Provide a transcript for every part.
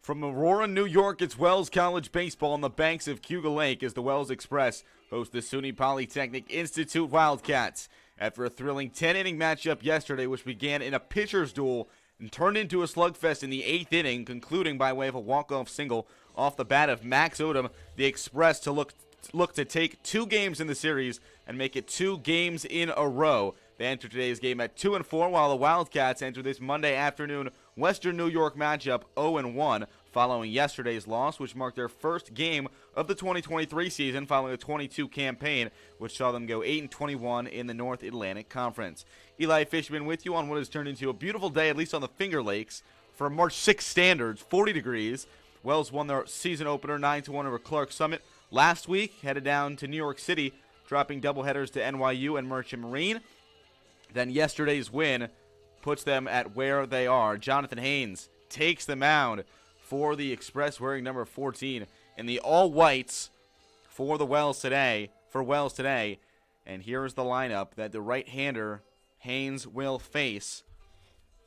From Aurora, New York, it's Wells College baseball on the banks of Cuga Lake as the Wells Express host the SUNY Polytechnic Institute Wildcats. After a thrilling 10-inning matchup yesterday, which began in a pitcher's duel and turned into a slugfest in the 8th inning, concluding by way of a walk-off single off the bat of Max Odom, the Express to look to take 2 games in the series and make it 2 games in a row. They enter today's game at 2-4, while the Wildcats enter this Monday afternoon Western New York matchup 0-1, following yesterday's loss, which marked their first game of the 2023 season following a 22 campaign, which saw them go 8-21 in the North Atlantic Conference. Eli Fishman with you on what has turned into a beautiful day, at least on the Finger Lakes, for March 6 standards, 40 degrees. Wells won their season opener 9-1 over Clark Summit last week, headed down to New York City, dropping doubleheaders to NYU and Merchant Marine. Then yesterday's win puts them at where they are. Jonathan Haynes takes the mound for the Express, wearing number 14 in the all-whites for Wells today. And here's the lineup that the right-hander Haynes will face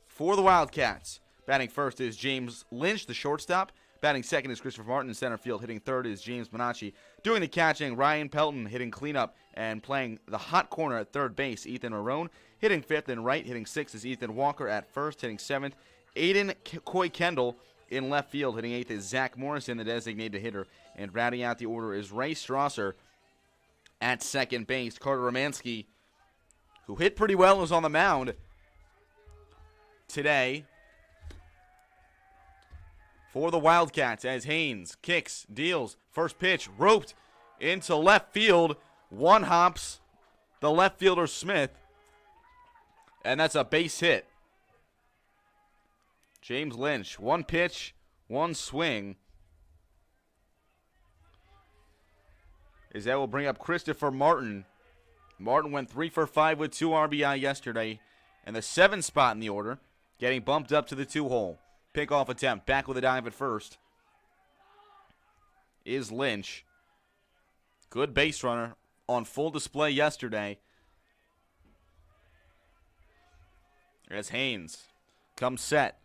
for the Wildcats. Batting first is James Lynch, the shortstop. Batting second is Christopher Martin in center field. Hitting third is James Bonacci. Doing the catching, Ryan Pelton hitting cleanup and playing the hot corner at third base, Ethan Marone. Hitting fifth and right. Hitting sixth is Ethan Walker at first. Hitting seventh, Aiden Coy Kendall in left field. Hitting eighth is Zach Morrison, the designated hitter. And rounding out the order is Ray Strasser at second base. Carter Romansky, who hit pretty well, was on the mound today for the Wildcats as Haynes kicks, deals, first pitch, roped into left field. One hops the left fielder Smith, and that's a base hit. James Lynch, one pitch, one swing. As that will bring up Christopher Martin. Martin went 3 for 5 with 2 RBI yesterday, and the 7th spot in the order, getting bumped up to the 2-hole. Pickoff attempt, back with a dive at first, is Lynch. Good base runner on full display yesterday. As Haynes comes set.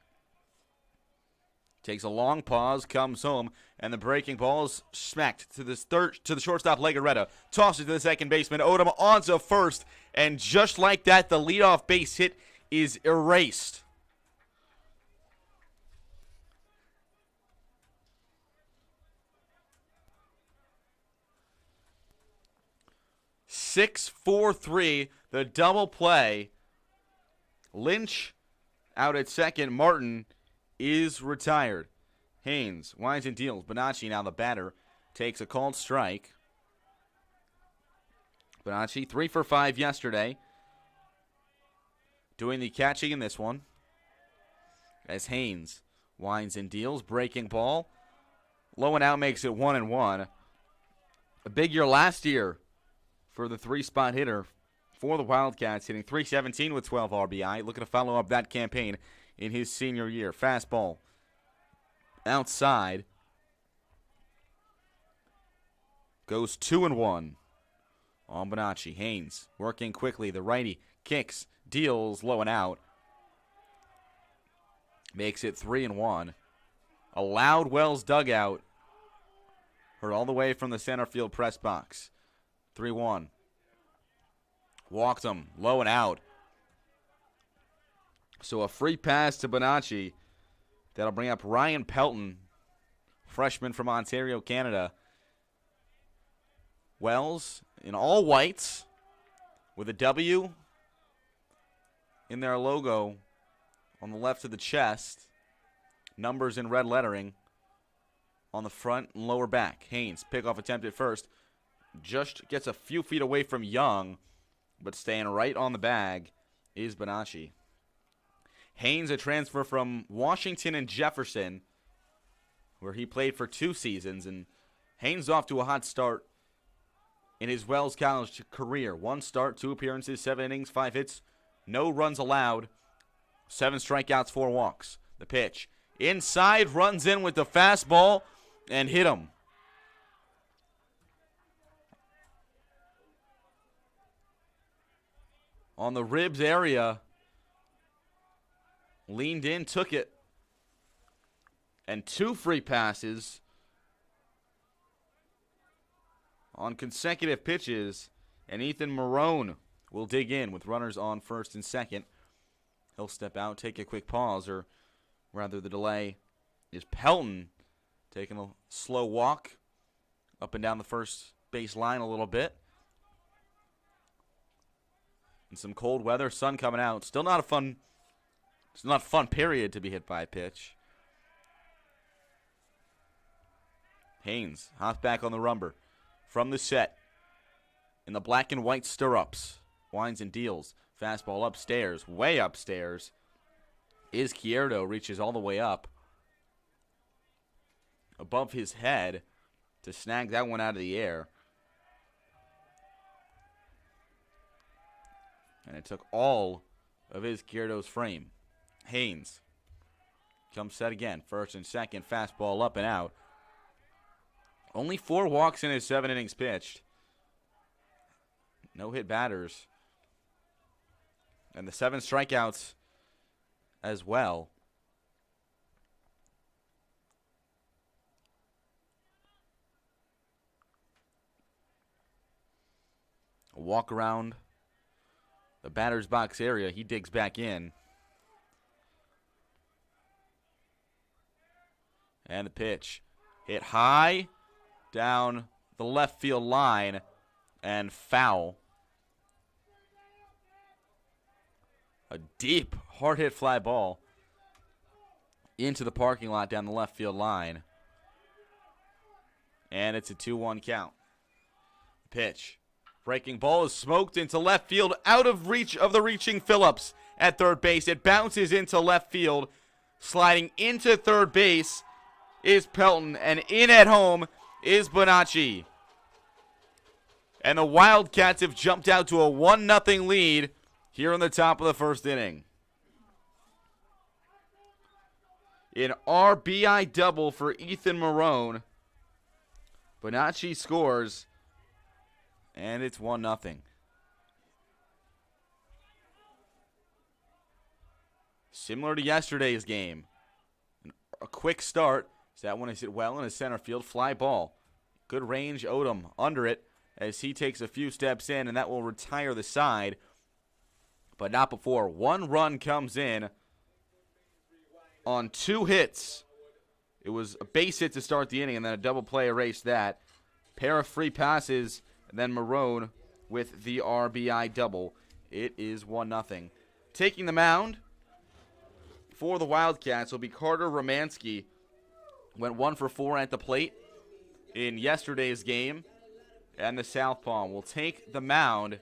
Takes a long pause, comes home, and the breaking ball is smacked to the shortstop Legaretta. Tosses to the second baseman. Odom onto first, and just like that, the leadoff base hit is erased. Six, 4-3, the double play. Lynch out at second. Martin is retired. Haynes winds and deals. Bonacci, now the batter, takes a called strike. Bonacci 3 for 5 yesterday, doing the catching in this one. As Haynes winds and deals, breaking ball, low and out, makes it 1-1. A big year last year for the 3-spot hitter for the Wildcats, hitting .317 with 12 RBI. Looking to follow up that campaign in his senior year. Fastball outside. Goes 2-1 on Bonacci. Haynes working quickly. The righty kicks, deals, low and out. Makes it 3-1. A loud Wells dugout heard all the way from the center field press box. 3-1. Walked him, low and out. So a free pass to Bonacci. That'll bring up Ryan Pelton, freshman from Ontario, Canada. Wells in all whites with a W in their logo on the left of the chest. Numbers in red lettering on the front and lower back. Haynes, pickoff attempt at first. Just gets a few feet away from Young, but staying right on the bag is Bonacci. Haynes, a transfer from Washington and Jefferson, where he played for 2 seasons, and Haynes off to a hot start in his Wells College career. 1 start, 2 appearances, 7 innings, 5 hits, no runs allowed, 7 strikeouts, 4 walks. The pitch inside, runs in with the fastball and hit him. On the ribs area, leaned in, took it. And 2 free passes on consecutive pitches. And Ethan Marone will dig in with runners on first and second. He'll step out, take a quick pause, or rather the delay is Pelton taking a slow walk up and down the first base line a little bit. And some cold weather, sun coming out. Still not a fun, it's not a fun period to be hit by a pitch. Haynes hops back on the rumber from the set in the black and white stirrups. Winds and deals. Fastball upstairs, way upstairs. Izquierdo reaches all the way up above his head to snag that one out of the air. And it took all of Izquierdo's frame. Haynes comes set again. First and second, fastball up and out. Only 4 walks in his 7 innings pitched. No hit batters. And the 7 strikeouts as well. A walk around the batter's box area. He digs back in. And the pitch. Hit high down the left field line and foul. A deep, hard-hit fly ball into the parking lot down the left field line. And it's a 2-1 count. Pitch. Breaking ball is smoked into left field, out of reach of the reaching Phillips at third base. It bounces into left field. Sliding into third base is Pelton, and in at home is Bonacci. And the Wildcats have jumped out to a 1-0 lead here in the top of the first inning. An RBI double for Ethan Marone. Bonacci scores, and it's 1-0. Similar to yesterday's game. A quick start. So that one is hit well in his center field. Fly ball. Good range. Odom under it as he takes a few steps in, and that will retire the side. But not before 1 run comes in on 2 hits. It was a base hit to start the inning, and then a double play erased that. Pair of free passes, and then Marone with the RBI double. It is 1-0. Taking the mound for the Wildcats will be Carter Romanski. Went 1 for 4 at the plate in yesterday's game. And the southpaw will take the mound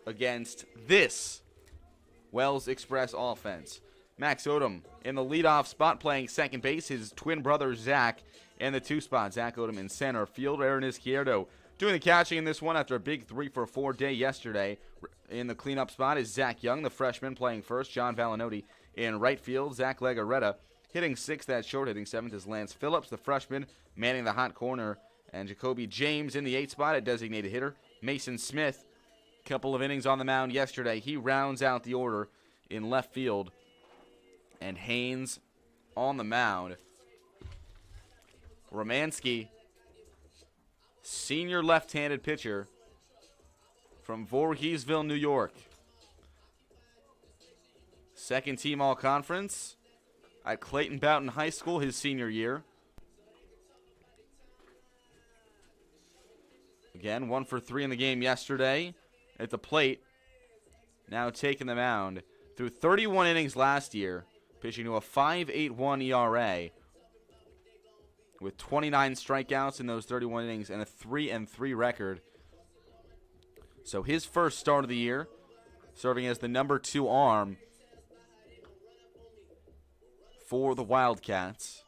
against this Wells Express offense. Max Odom in the leadoff spot playing second base. His twin brother Zach in the 2 spot. Zach Odom in center field. Aaron Izquierdo doing the catching in this one after a big 3 for 4 day yesterday. In the cleanup spot is Zach Young, the freshman, playing first. John Valinotti in right field. Zach Legarreta hitting 6th at short. Hitting 7th is Lance Phillips, the freshman, manning the hot corner. And Jacoby James in the 8th spot at designated hitter. Mason Smith, couple of innings on the mound yesterday. He rounds out the order in left field. And Haynes on the mound. Romanski, senior left-handed pitcher from Voorheesville, New York. Second team all-conference at Clayton Boughton High School his senior year. Again, 1 for 3 in the game yesterday at the plate. Now taking the mound. Through 31 innings last year, pitching to a 5.81 ERA with 29 strikeouts in those 31 innings and a 3-3 record. So his first start of the year, serving as the number 2 arm for the Wildcats.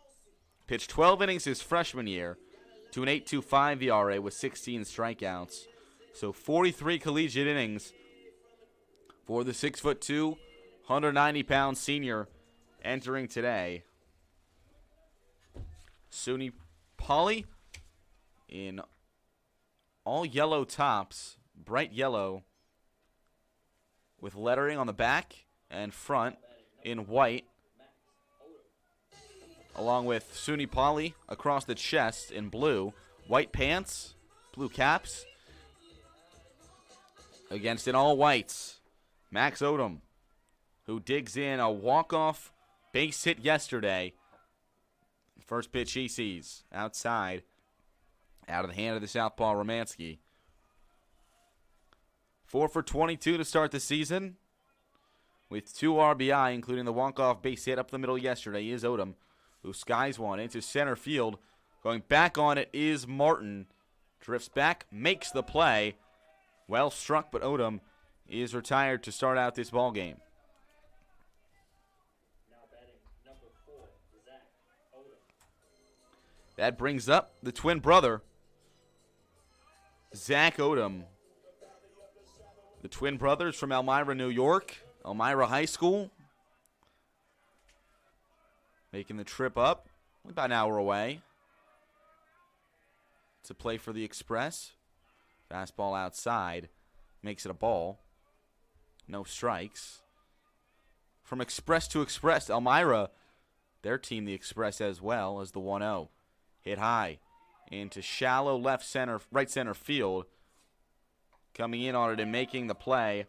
Pitched 12 innings his freshman year to an 8.25 ERA with 16 strikeouts. So 43 collegiate innings for the 6'2", 190-pound senior entering today. SUNY Poly in all yellow tops, bright yellow, with lettering on the back and front in white. along with SUNY Poly across the chest in blue. White pants, blue caps. Against an all-whites, Max Odom, who digs in a walk-off base hit yesterday. First pitch he sees outside, out of the hand of the southpaw Romanski. 4 for 22 to start the season, with 2 RBI, including the walk-off base hit up the middle yesterday, is Odom, who skies one into center field. Going back on it is Martin. Drifts back, makes the play. Well struck, but Odom is retired to start out this ball game. Now batting number 4, Zach Odom. That brings up the twin brother, Zach Odom. The twin brothers from Elmira, New York, Elmira High School. Making the trip up, about an hour away, to play for the Express. Fastball outside, makes it a ball. No strikes. From Express to Express, Elmira, their team, the Express, as well as the 1-0. Hit high into shallow right center field. Coming in on it and making the play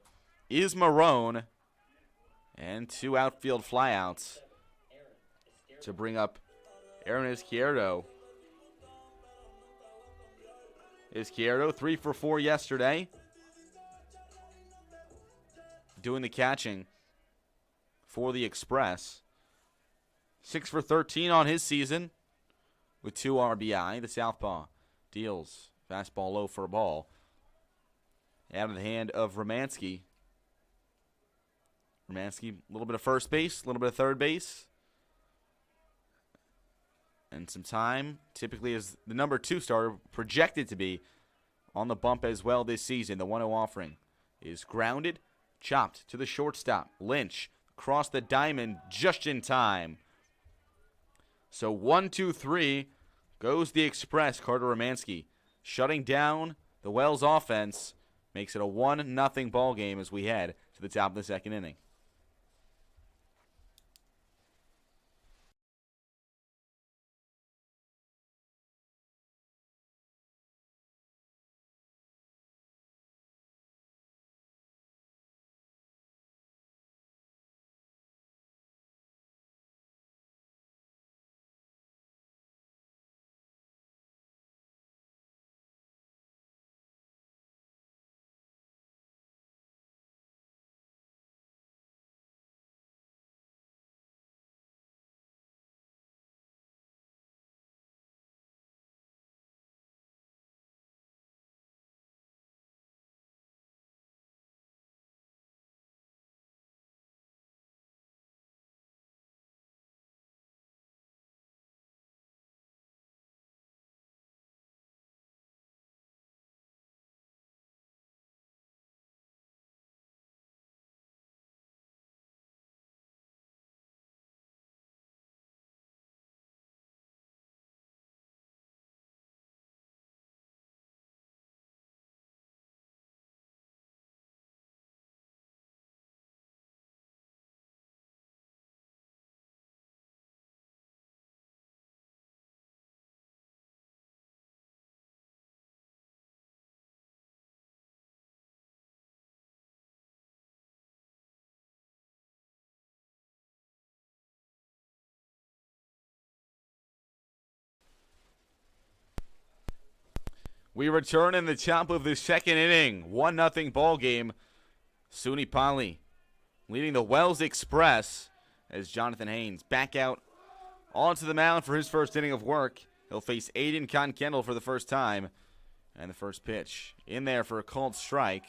is Marone. And 2 outfield flyouts to bring up Aaron Izquierdo. Izquierdo, 3 for 4 yesterday. Doing the catching for the Express. 6 for 13 on his season with 2 RBI. The southpaw deals fastball low for a ball. Out of the hand of Romanski. Romanski, a little bit of first base, a little bit of third base. And some time, typically as the number 2 starter, projected to be on the bump as well this season. The 1-0 offering is grounded, chopped to the shortstop. Lynch across the diamond just in time. So 1-2-3 goes the Express. Carter Romanski shutting down the Wells offense. Makes it a 1-0 ball game as we head to the top of the second inning. We return in the top of the second inning. 1-0 ball game. SUNY Poly leading the Wells Express as Jonathan Haynes back out onto the mound for his first inning of work. He'll face Aiden Conkendall for the first time. And the first pitch in there for a called strike.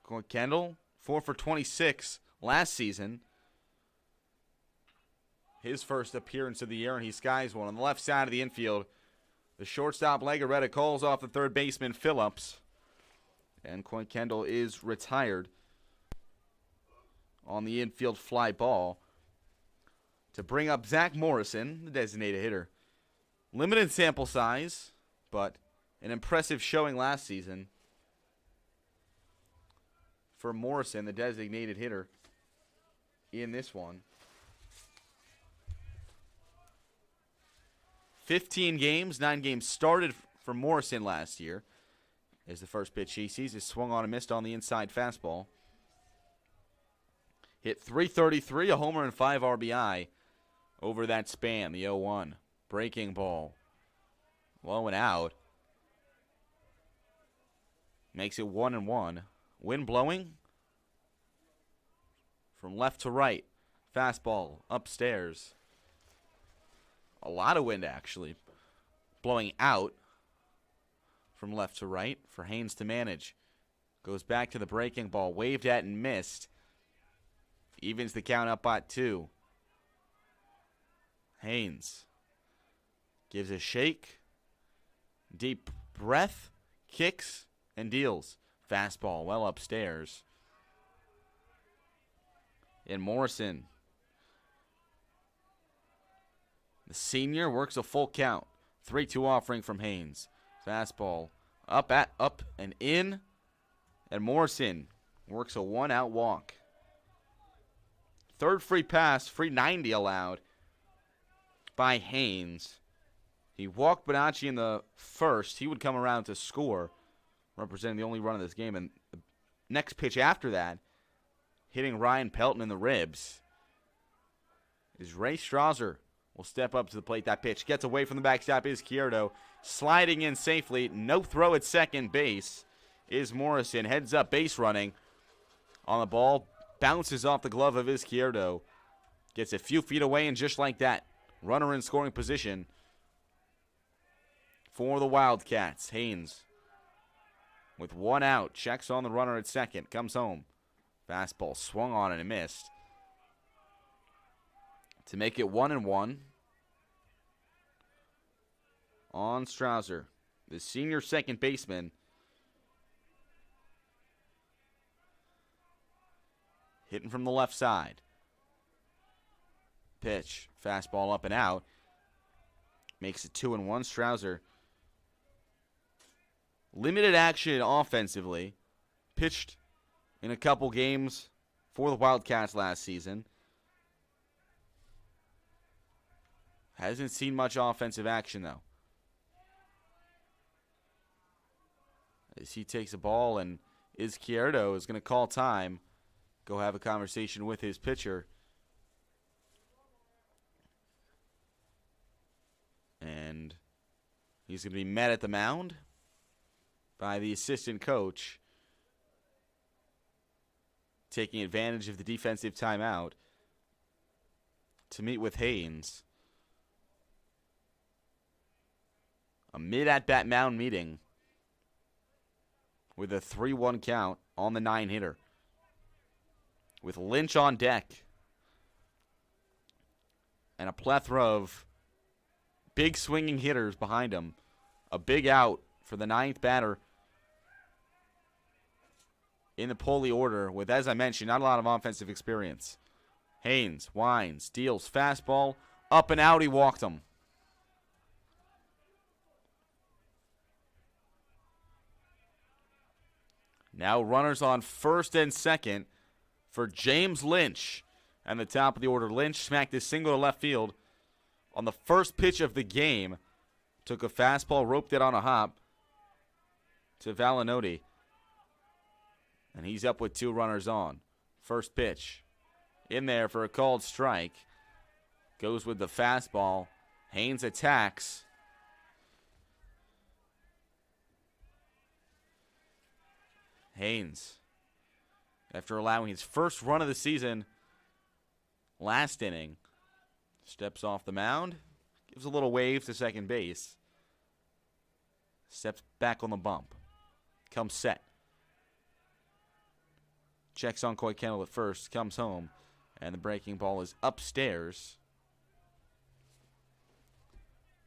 Conkendall, 4 for 26 last season. His first appearance of the year, and he skies one on the left side of the infield. The shortstop Legaretta calls off the third baseman Phillips. And Conkendall is retired on the infield fly ball to bring up Zach Morrison, the designated hitter. Limited sample size, but an impressive showing last season for Morrison, the designated hitter in this one. 15 games, 9 games started for Morrison last year. As the first pitch he sees is swung on and missed on the inside fastball. Hit .333, a homer and 5 RBI over that span. The 0-1. Breaking ball. Low and out. Makes it 1-1. Wind blowing from left to right. Fastball upstairs. A lot of wind, actually. Blowing out from left to right for Haynes to manage. Goes back to the breaking ball. Waved at and missed. Evens the count up at 2. Haynes gives a shake. Deep breath. Kicks and deals. Fastball well upstairs. And Morrison, the senior, works a full count. 3-2 offering from Haynes. Fastball up and in. And Morrison works a 1-out walk. Third free pass, free 90 allowed by Haynes. He walked Bonacci in the first. He would come around to score, representing the only run of this game. And the next pitch after that, hitting Ryan Pelton in the ribs, is Ray Strasser. Will step up to the plate. That pitch gets away from the backstop is Izquierdo. Sliding in safely. No throw at second base is Morrison. Heads up, base running on the ball. Bounces off the glove of Izquierdo. Gets a few feet away, and just like that, runner in scoring position for the Wildcats. Haynes with 1 out. Checks on the runner at second. Comes home. Fastball swung on and missed. To make it 1-1 on Strasser, the senior second baseman. Hitting from the left side. Pitch, fastball up and out. Makes it 2-1. Strasser, limited action offensively. Pitched in a couple games for the Wildcats last season. Hasn't seen much offensive action, though. As he takes a ball, and Izquierdo is going to call time. Go have a conversation with his pitcher. And he's going to be met at the mound by the assistant coach, taking advantage of the defensive timeout to meet with Haynes. A mid-at-bat mound meeting with a 3-1 count on the 9-hitter. With Lynch on deck. And a plethora of big swinging hitters behind him. A big out for the 9th batter in the Poli order with, as I mentioned, not a lot of offensive experience. Haynes winds, deals, fastball, up and out, he walked him. Now runners on first and second for James Lynch. And the top of the order, Lynch smacked his single to left field on the first pitch of the game. Took a fastball, roped it on a hop to Valinotti. And he's up with 2 runners on. First pitch in there for a called strike. Goes with the fastball. Haynes attacks. Haynes, after allowing his first run of the season last inning, steps off the mound, gives a little wave to second base, steps back on the bump, comes set, checks on Coy Kendall at first, comes home, and the breaking ball is upstairs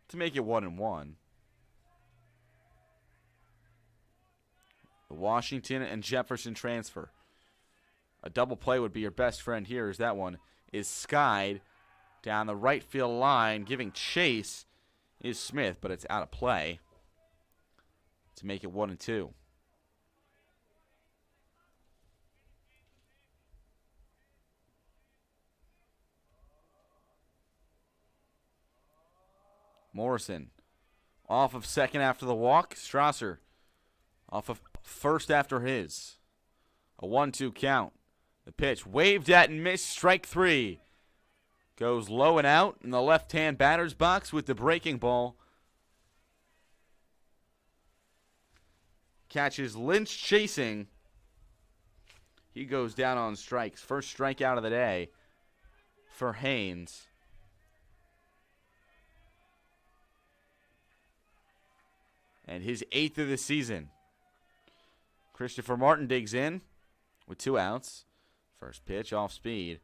to make it 1-1. The Washington and Jefferson transfer. A double play would be your best friend here, as that one is skied down the right field line. Giving chase is Smith, but it's out of play to make it 1-2. Morrison off of second after the walk. Strasser off of first after his. A 1-2 count. The pitch waved at and missed. Strike three. Goes low and out in the left-hand batter's box with the breaking ball. Catches Lynch chasing. He goes down on strikes. First strikeout of the day for Haynes. And his 8th of the season. Christopher Martin digs in with 2 outs. First pitch off speed.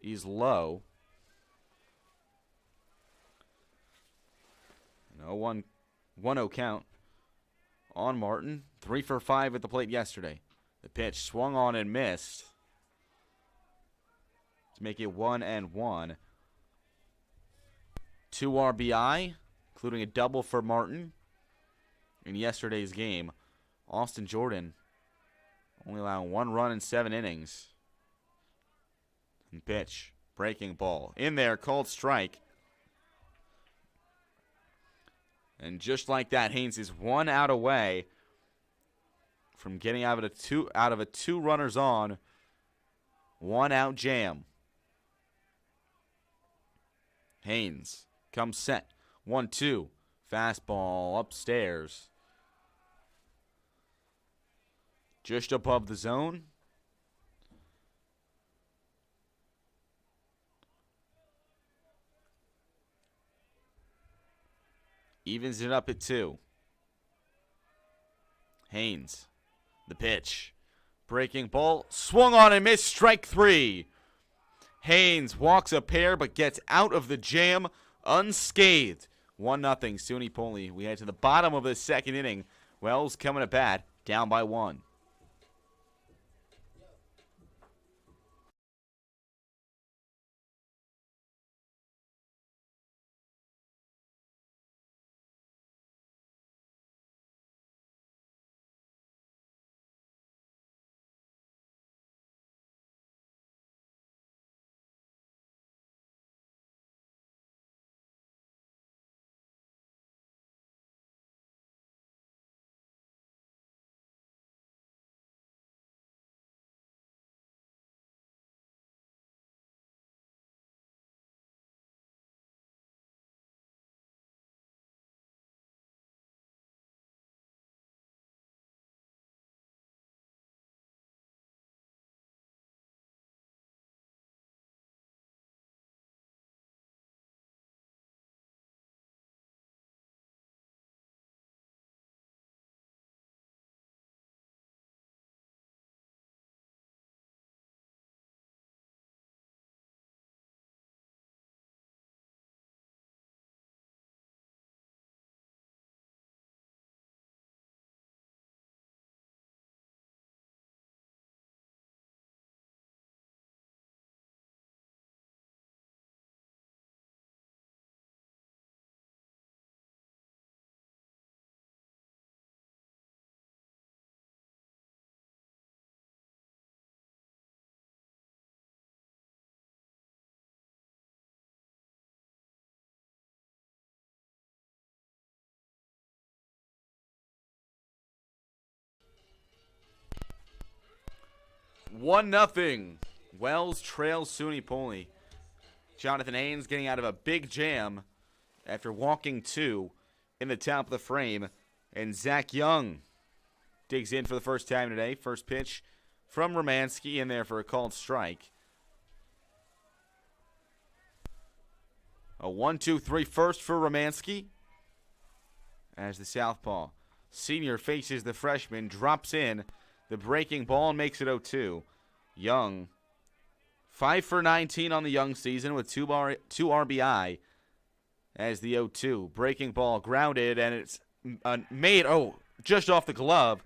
He's low. 1-0 count on Martin. 3 for 5 at the plate yesterday. The pitch swung on and missed to make it 1-1. 2 RBI, including a double for Martin in yesterday's game. Austin Jordan only allowing 1 run in 7 innings. And pitch, breaking ball. In there, called strike. And just like that, Haynes is 1 out away from getting out of a 2 runners on, 1 out jam. Haynes comes set. 1-2. Fastball upstairs. Just above the zone. Evens it up at 2. Haynes. The pitch. Breaking ball. Swung on and missed. Strike 3. Haynes walks a pair but gets out of the jam unscathed. 1-0 SUNY Poly. We head to the bottom of the 2nd inning. Wells coming at bat. Down by 1. One nothing. Wells trails SUNY Poly. Jonathan Haynes getting out of a big jam after walking 2 in the top of the frame. And Zach Young digs in for the first time today. First pitch from Romansky in there for a called strike. A 1-2-3 first for Romansky. As the southpaw senior faces the freshman, drops in the breaking ball and makes it 0-2. Young, 5 for 19 on the Young season with 2 RBI. As the 0-2 breaking ball grounded, and it's made just off the glove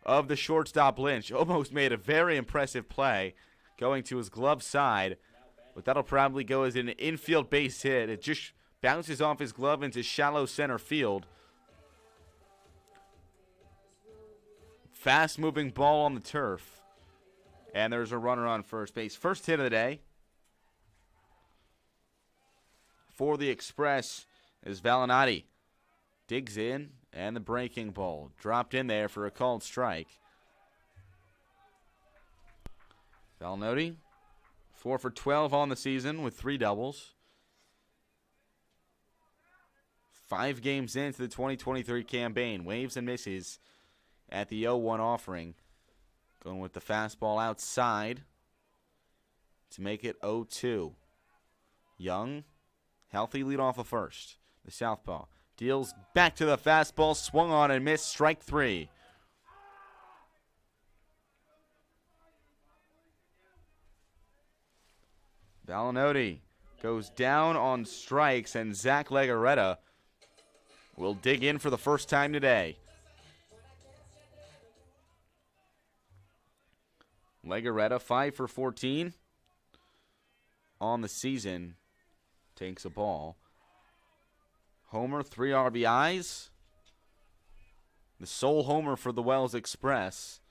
of the shortstop Lynch. Almost made a very impressive play, going to his glove side, but that'll probably go as an infield base hit. It just bounces off his glove into shallow center field. Fast-moving ball on the turf. And there's a runner on first base. First hit of the day. for the Express as Valinati digs in, and the breaking ball dropped in there for a called strike. Valinati, 4 for 12 on the season with 3 doubles. 5 games into the 2023 campaign. Waves and misses at the 0-1 offering. Going with the fastball outside to make it 0-2. Young, healthy lead off of first. The southpaw deals back to the fastball, swung on and missed, strike 3. Valinati goes down on strikes, and Zach Legaretta will dig in for the first time today. Legaretta, 5 for 14 on the season, takes a ball. Homer, 3 RBIs. The sole homer for the Wells Express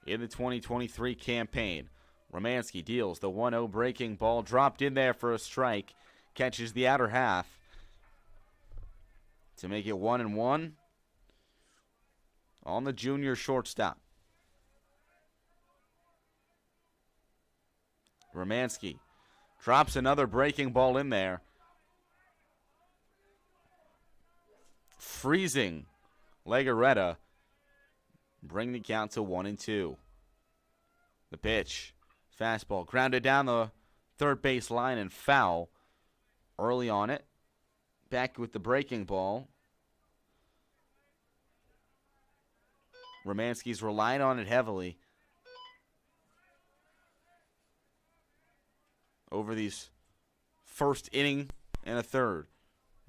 in the 2023 campaign. Romansky deals the 1-0 breaking ball, dropped in there for a strike, catches the outer half to make it 1-1 on the junior shortstop. Romansky drops another breaking ball in there, freezing Legaretta, bring the count to 1-2. The pitch, fastball grounded down the third base line and foul early on it. Back with the breaking ball. Romansky's relying on it heavily over these first inning and a third.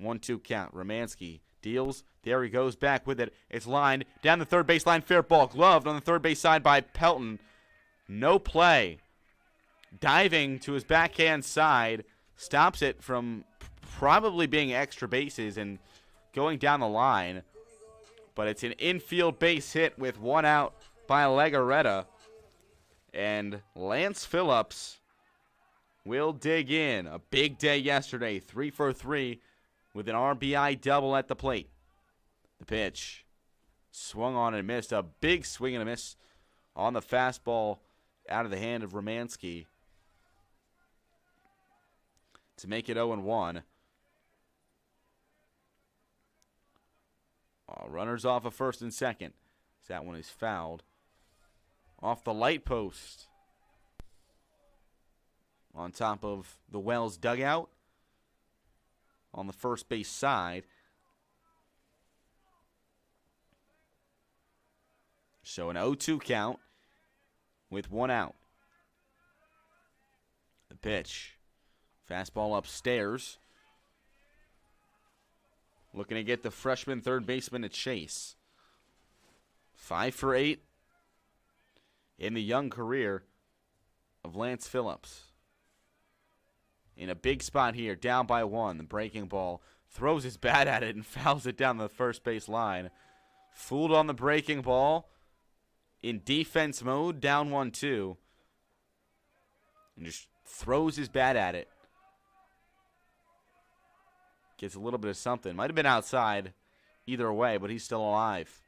1-2 count. Romansky deals. There he goes back with it. It's lined down the third base line. Fair ball. Gloved on the third base side by Pelton. No play. Diving to his backhand side. Stops it from probably being extra bases and going down the line. But it's an infield base hit with 1 out by Legaretta. And Lance Phillips will dig in. A big day yesterday. 3 for 3 with an RBI double at the plate. The pitch. Swung on and missed. A big swing and a miss on the fastball out of the hand of Romansky to make it 0-1. Runners off of first and second. That one is fouled. Off the light post. On top of the Wells dugout. On the first base side. So an 0-2 count with 1 out. The pitch. Fastball upstairs. Looking to get the freshman third baseman to chase. 5 for 8 in the young career of Lance Phillips. In a big spot here, down by 1. The breaking ball throws his bat at it and fouls it down the first base line. Fooled on the breaking ball. In defense mode, down 1-2. And just throws his bat at it. Gets a little bit of something. Might have been outside either way, but he's still alive.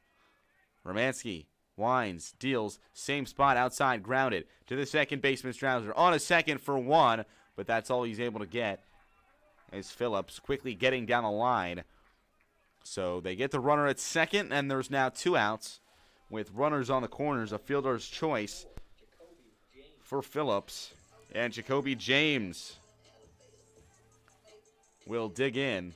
Romansky winds, deals, same spot outside, grounded to the second baseman Strouser. On a second for 1, but that's all he's able to get. As Phillips quickly getting down the line. So they get the runner at second, and there's now 2 outs with runners on the corners. A fielder's choice for Phillips. And Jacoby James will dig in.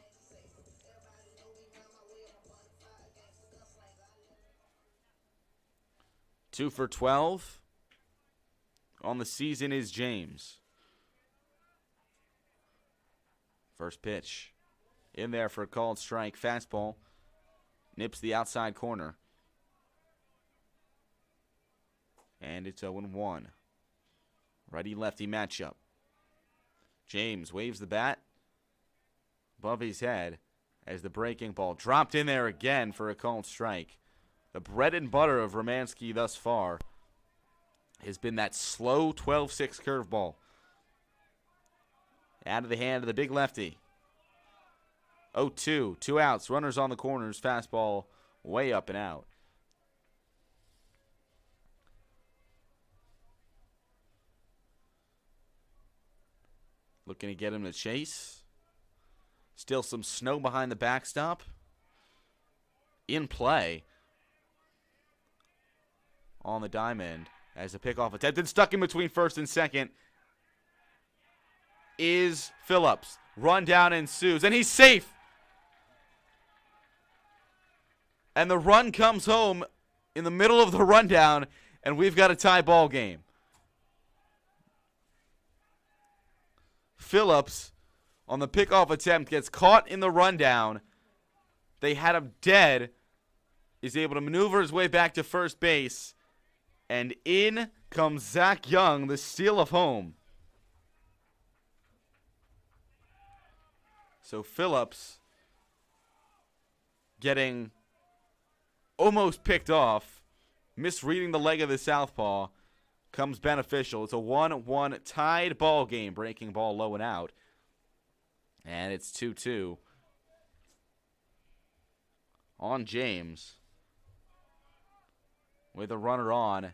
Two for 12 on the season is James. First pitch in there for a called strike. Fastball nips the outside corner. And it's 0-1. Righty-lefty matchup. James waves the bat above his head as the breaking ball dropped in there again for a called strike. The bread and butter of Romansky thus far has been that slow 12-6 curveball. Out of the hand of the big lefty. 0-2. 2 outs. Runners on the corners. Fastball way up and out. Looking to get him to chase. Still some snow behind the backstop. In play. On the diamond. As a pickoff attempted. Stuck in between first and second. Is Phillips. Run down ensues. And he's safe. And the run comes home in the middle of the rundown. And we've got a tie ball game. Phillips, on the pickoff attempt, gets caught in the rundown. They had him dead. Is able to maneuver his way back to first base. And in comes Zach Young, the steal of home. So Phillips getting almost picked off, misreading the leg of the southpaw, comes beneficial. It's a 1-1 tied ball game. Breaking ball low and out. And it's 2-2 on James with a runner on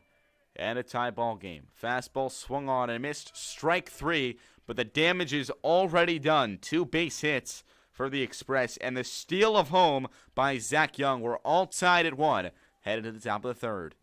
and a tie ball game. Fastball swung on and missed. Strike 3, but the damage is already done. 2 base hits for the Express and the steal of home by Zach Young. We're all tied at 1, headed to the top of the third.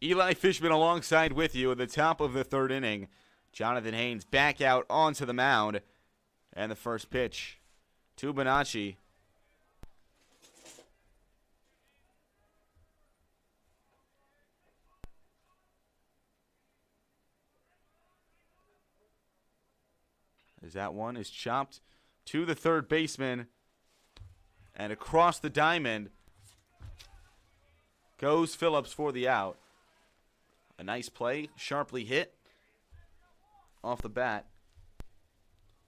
Eli Fishman alongside with you at the top of the third inning. Jonathan Haynes back out onto the mound. And the first pitch to Bonacci. As that one is chopped to the third baseman. And across the diamond goes Phillips for the out. A nice play, sharply hit off the bat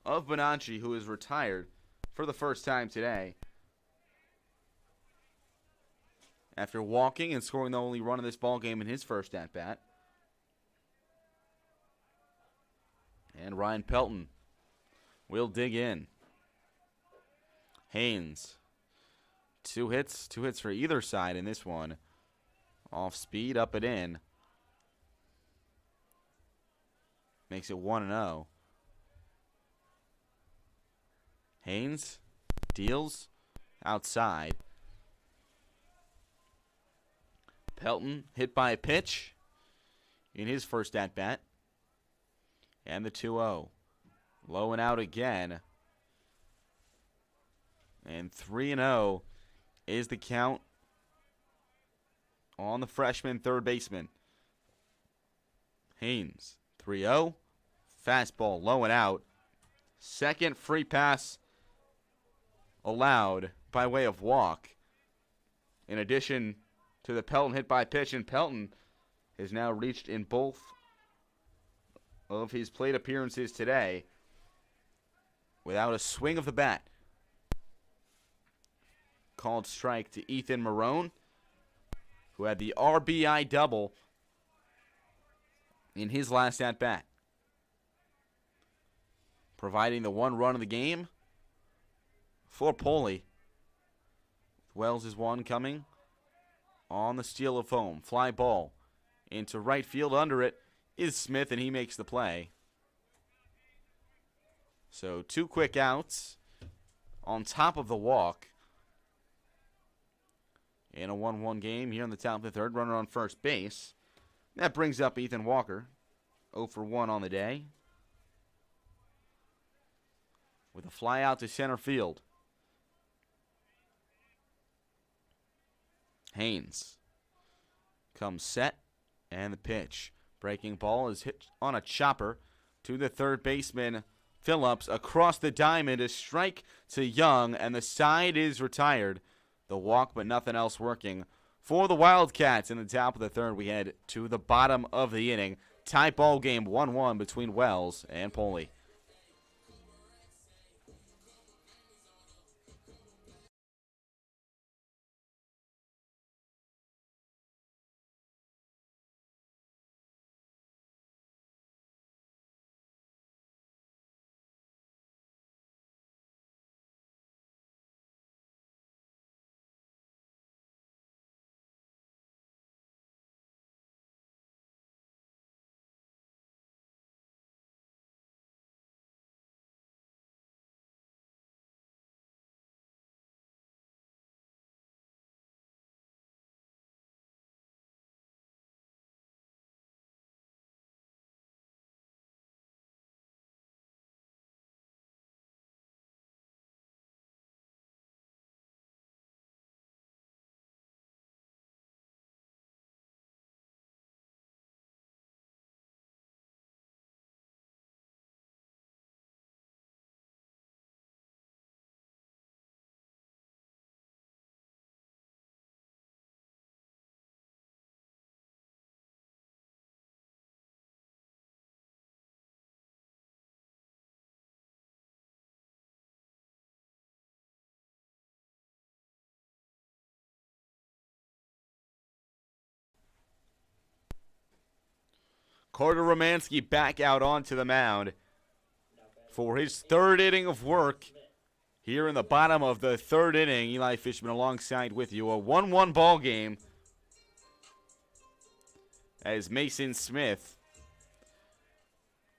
of Bonacci, who is retired for the first time today after walking and scoring the only run of this ball game in his first at-bat. And Ryan Pelton will dig in. Haynes, two hits for either side in this one. Off speed, up and in. Makes it 1-0. Haynes deals outside. Pelton hit by a pitch in his first at-bat. And the 2-0. Low and out again. And 3-0 is the count on the freshman third baseman. Haynes, 3-0. Fastball low and out. Second free pass allowed by way of walk. In addition to the Pelton hit by pitch, and Pelton has now reached in both of his plate appearances today without a swing of the bat. Called strike to Ethan Marone, who had the RBI double in his last at-bat. providing the one run of the game for Poley. Wells' one coming on the steal of home. Fly ball into right field. Under it is Smith, and he makes the play. So 2 quick outs on top of the walk in a 1-1 game here in the top of the third. Runner on first base. That brings up Ethan Walker, 0 for 1 on the day, with a fly out to center field. Haynes comes set, and the pitch. Breaking ball is hit on a chopper to the third baseman, Phillips, across the diamond. A strike to Young, and the side is retired. The walk, but nothing else working for the Wildcats. In the top of the third, we head to the bottom of the inning. Tie ball game 1-1 between Wells and Poley. Carter Romanski back out onto the mound for his third inning of work here in the bottom of the third inning. Eli Fishman alongside with you. A 1-1 ball game as Mason Smith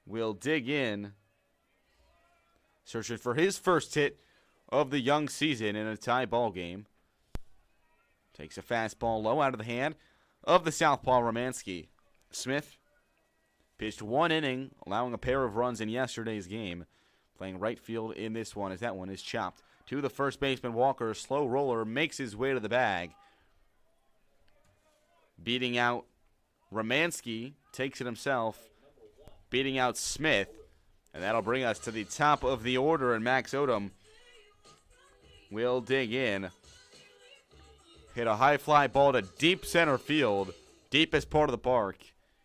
will dig in, searching for his first hit of the young season in a tie ball game. Takes a fastball low out of the hand of the southpaw Romanski. Smith pitched 1 inning, allowing a pair of runs in yesterday's game. Playing right field in this one as that one is chopped to the first baseman Walker. Slow roller makes his way to the bag. Beating out Romanski, takes it himself. Beating out Smith. And that'll bring us to the top of the order, and Max Odom will dig in. Hit a high fly ball to deep center field, deepest part of the park,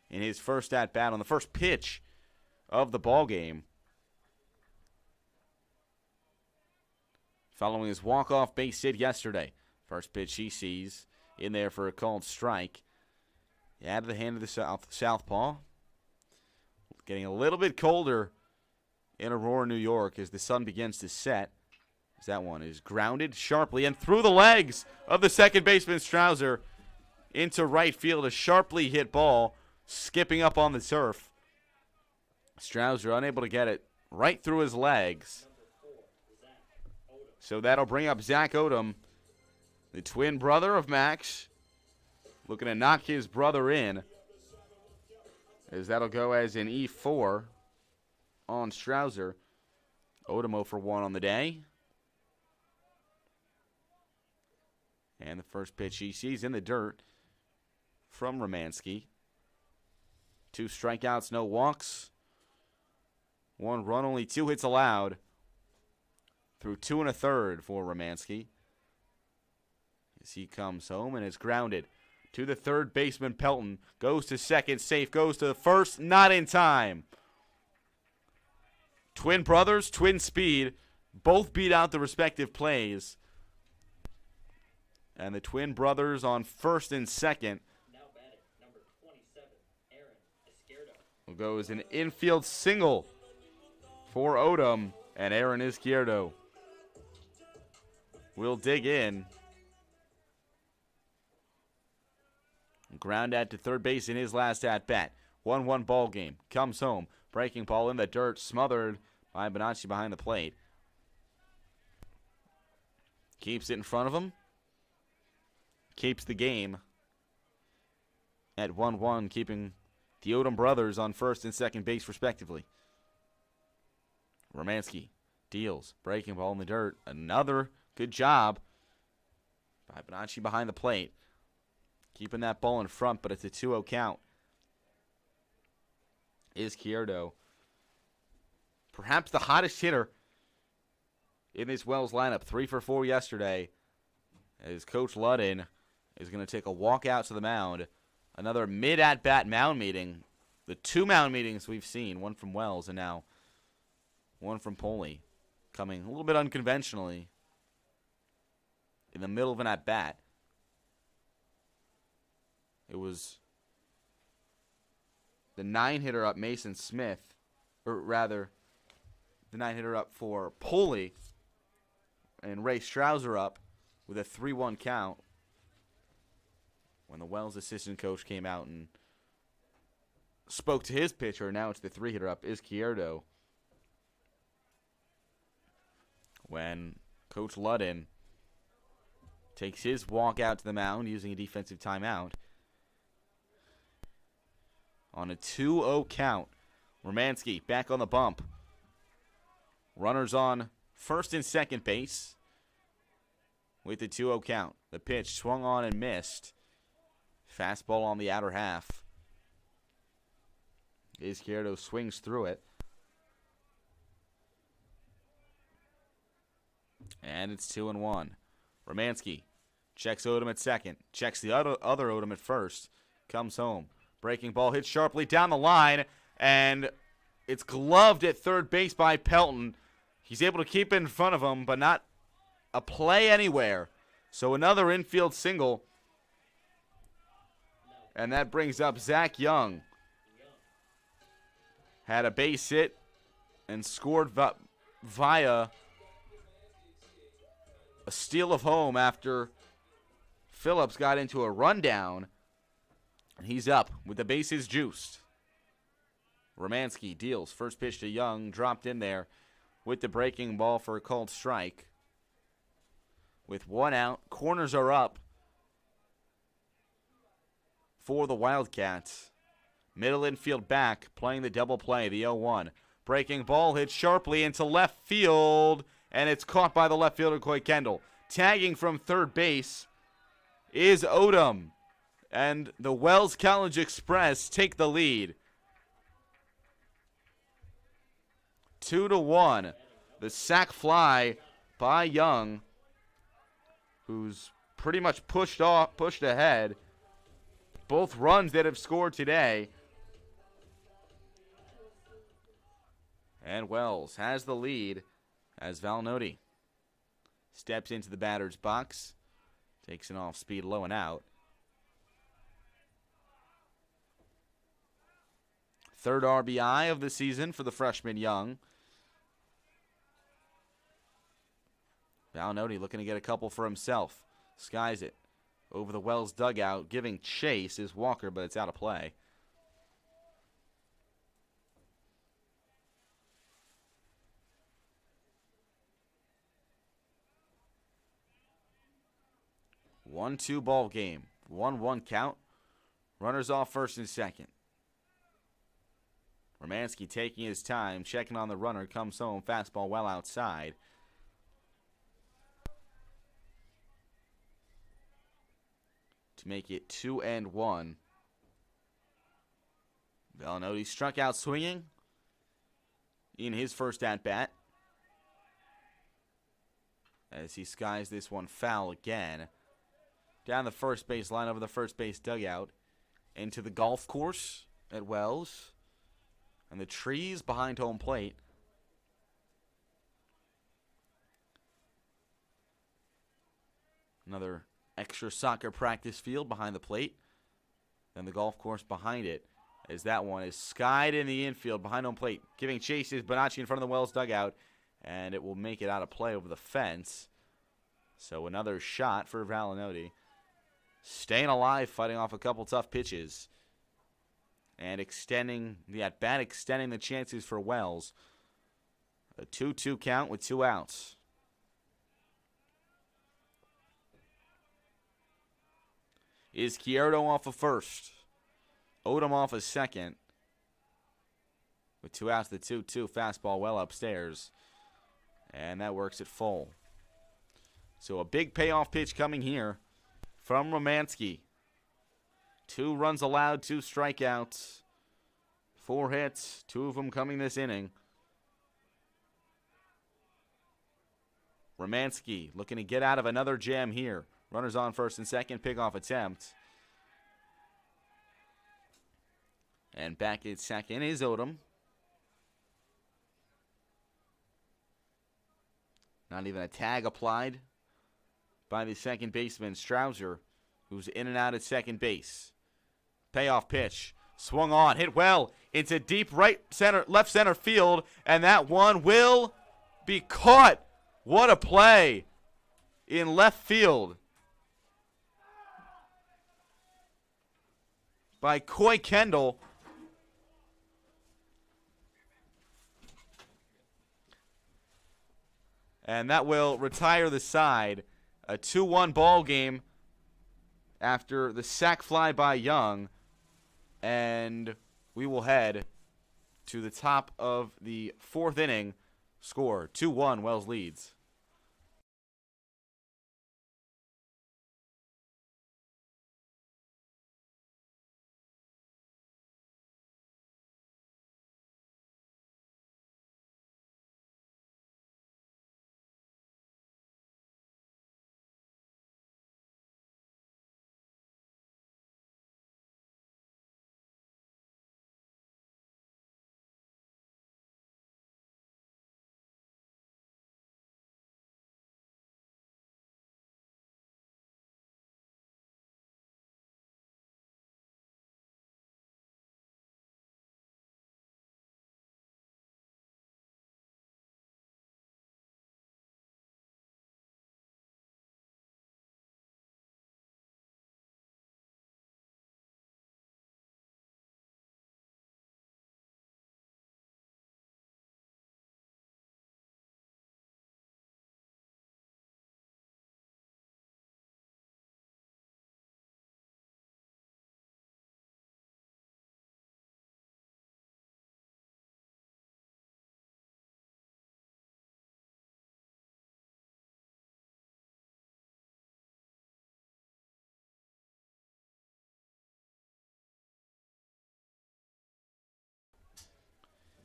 in his first at-bat on the first pitch of the ball game. Following his walk-off base hit yesterday. First pitch he sees in there for a called strike. Out of the hand of the southpaw. Getting a little bit colder in Aurora, New York as the sun begins to set. As that one is grounded sharply and through the legs of the second baseman Strouser into right field. A sharply hit ball skipping up on the turf. Strouser unable to get it right through his legs. So that'll bring up Zach Odom, the twin brother of Max, looking to knock his brother in, as that'll go as an E4 on Strouser. Odom 0 for 1 on the day. And the first pitch he sees in the dirt from Romanski. 2 strikeouts, no walks. 1 run, only 2 hits allowed. Through 2 1/3 for Romanski. As he comes home and is grounded to the third baseman Pelton. Goes to second, safe, goes to the first, not in time. Twin brothers, twin speed, both beat out the respective plays. And the twin brothers on first and second. Now batting, number 27, Aaron Izquierdo. Will go as an infield single for Odom, and Aaron Izquierdo will dig in. Ground out to third base in his last at-bat. 1-1 ball game. Comes home. Breaking ball in the dirt. Smothered by Bonacci behind the plate. Keeps it in front of him. Keeps the game at 1-1, keeping the Odom brothers on first and second base respectively. Romanski deals. Breaking ball in the dirt. Another good job by Bonacci behind the plate. Keeping that ball in front, but it's a 2-0 count. Izquierdo, perhaps the hottest hitter in this Wells lineup. 3 for 4 yesterday. As Coach Ludden is going to take a walk out to the mound. Another mid-at-bat mound meeting. The 2 mound meetings we've seen, one from Wells and now one from Poli, coming a little bit unconventionally in the middle of an at-bat. It was the 9-hitter up Mason Smith, or rather, the 9-hitter up for Poli, and Ray Strouser up with a 3-1 count when the Wells assistant coach came out and spoke to his pitcher. Now it's the 3-hitter up, Izquierdo. When Coach Ludden takes his walk out to the mound using a defensive timeout. On a 2-0 count, Romanski back on the bump. Runners on first and second base with the 2-0 count. The pitch swung on and missed. Fastball on the outer half. Izquierdo swings through it. And it's 2-1. Romanski checks Odom at second. Checks the other Odom at first. Comes home. Breaking ball hits sharply down the line, and it's gloved at third base by Pelton. He's able to keep it in front of him, but not a play anywhere. So another infield single, and that brings up Zach Young. Had a base hit and scored via a steal of home after Phillips got into a rundown. He's up with the bases juiced. Romanski deals. First pitch to Young. Dropped in there with the breaking ball for a called strike. With 1 out. Corners are up for the Wildcats. Middle infield back playing the double play. The 0-1. Breaking ball hit sharply into left field. And it's caught by the left fielder, Coy Kendall. Tagging from third base is Odom. And the Wells College Express take the lead. 2-1. The sac fly by Young, who's pretty much pushed ahead. Both runs that have scored today. And Wells has the lead as Valnoti steps into the batter's box. Takes an off-speed low and out. Third RBI of the season for the freshman Young. Valnoti looking to get a couple for himself. Skies it over the Wells dugout. Giving chase is Walker, but it's out of play. One-two ball game. 1-1 count. Runners off first and second. Romanski taking his time, checking on the runner, comes home, fastball well outside. To make it 2-1. Valnoti struck out swinging in his first at-bat. As he skies this one foul again. Down the first base line, over the first base dugout. Into the golf course at Wells. And the trees behind home plate. Another extra soccer practice field behind the plate. Then the golf course behind it. as that one is skied in the infield behind home plate. Giving chase is Bonacci in front of the Wells dugout, and it will make it out of play over the fence. So another shot for Valinoti. Staying alive, fighting off a couple tough pitches. And extending the at-bat, extending the chances for Wells. A 2-2 count with 2 outs. Is Chierdo off of first? Odom off of second. With 2 outs, the 2-2 fastball well upstairs. And that works at full. So a big payoff pitch coming here from Romanski. 2 runs allowed, 2 strikeouts. 4 hits, 2 of them coming this inning. Romanski looking to get out of another jam here. Runners on first and second, pickoff attempt. And back at second is Odom. Not even a tag applied by the second baseman, Strouser, who's in and out at second base. Payoff pitch. Swung on, hit well into deep left center field, and that one will be caught. What a play in left field by Coy Kendall. And that will retire the side. A 2-1 ball game after the sac fly by Young. And we will head to the top of the 4th inning. Score 2-1, Wells leads.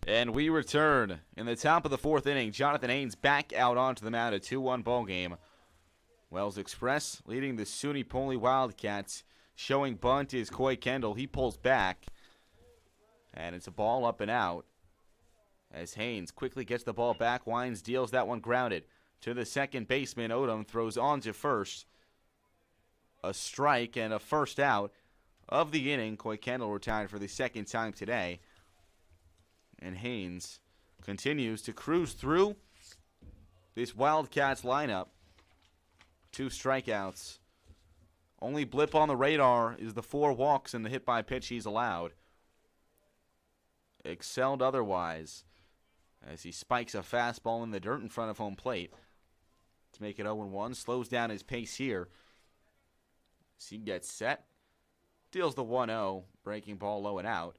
And we return in the top of the 4th inning. Jonathan Haynes back out onto the mound. A 2-1 ball game. Wells Express leading the SUNY Poli Wildcats. Showing bunt is Coy Kendall. He pulls back. And it's a ball up and out. As Haynes quickly gets the ball back. Wines deals that one grounded to the second baseman. Odom throws on to first. A strike and a first out of the inning. Coy Kendall retired for the 2nd time today. And Haynes continues to cruise through this Wildcats lineup. 2 strikeouts. Only blip on the radar is the 4 walks and the hit by pitch he's allowed. Excelled otherwise as he spikes a fastball in the dirt in front of home plate to make it 0-1. Slows down his pace here as he gets set. Deals the 1-0. Breaking ball low and out.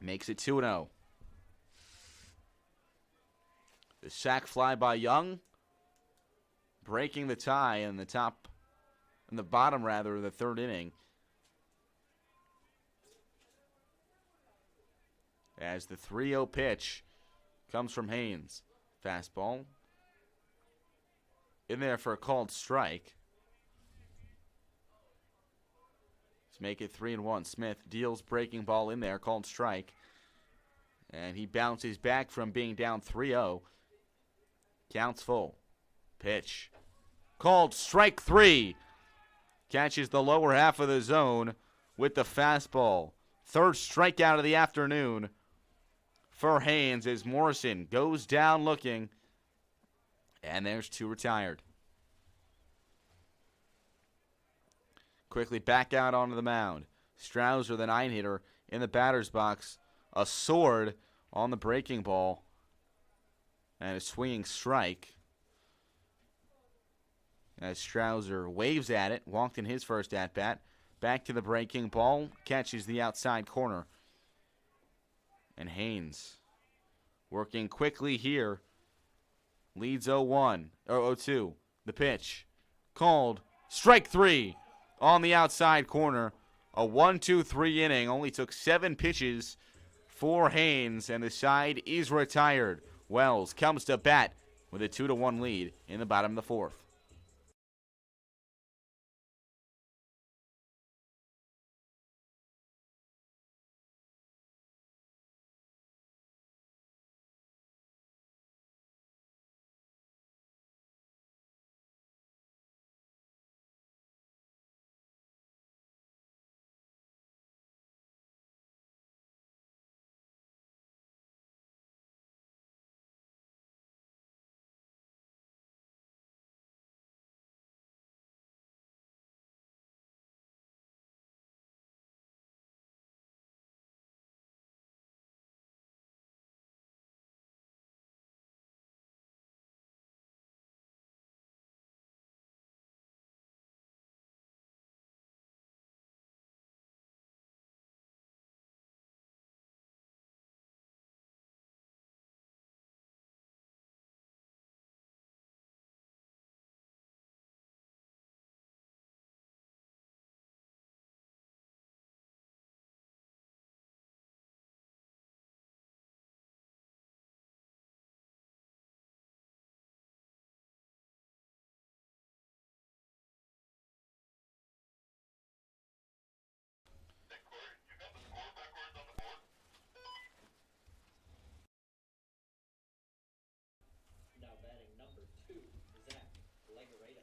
Makes it 2-0. The sac fly by Young, breaking the tie in the bottom of the 3rd inning. As the 3-0 pitch comes from Haynes. Fastball in there for a called strike. To make it 3-1. Smith deals breaking ball in there, called strike. And he bounces back from being down 3-0. Counts full. Pitch. Called strike 3. Catches the lower half of the zone with the fastball. Third strikeout of the afternoon for Haynes as Morrison goes down looking. And there's 2 retired. Quickly back out onto the mound. Strouser, the 9-hitter, in the batter's box. A sword on the breaking ball. And a swinging strike. As Strouser waves at it, walked in his first at-bat. Back to the breaking ball, catches the outside corner. And Haynes working quickly here. Leads 0-1, or 0-2. The pitch. Called. Strike 3 on the outside corner. A 1-2-3 inning. Only took 7 pitches for Haynes, and the side is retired. Wells comes to bat with a 2-1 lead in the bottom of the 4th. Now batting number 2, Zach Legareta.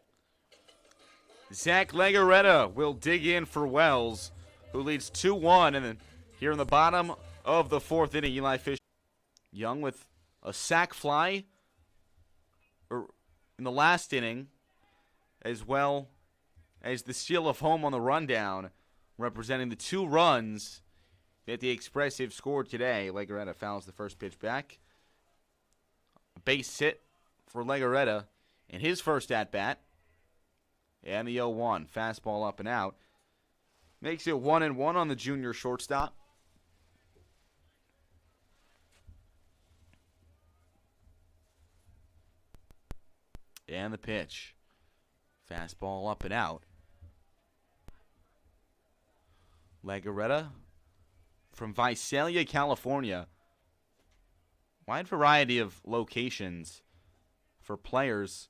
Zach Legareta will dig in for Wells, who leads 2-1. And then here in the bottom of the 4th inning, Eli Fisher Young with a sac fly in the last inning, as well as the steal of home on the rundown, representing the 2 runs that the Express have scored today. Legareta fouls the first pitch back. A base hit for Legareta in his first at-bat. And the 0-1, fastball up and out. Makes it 1-1 on the junior shortstop. And the pitch. Fastball up and out. Legareta from Visalia, California. Wide variety of locations for players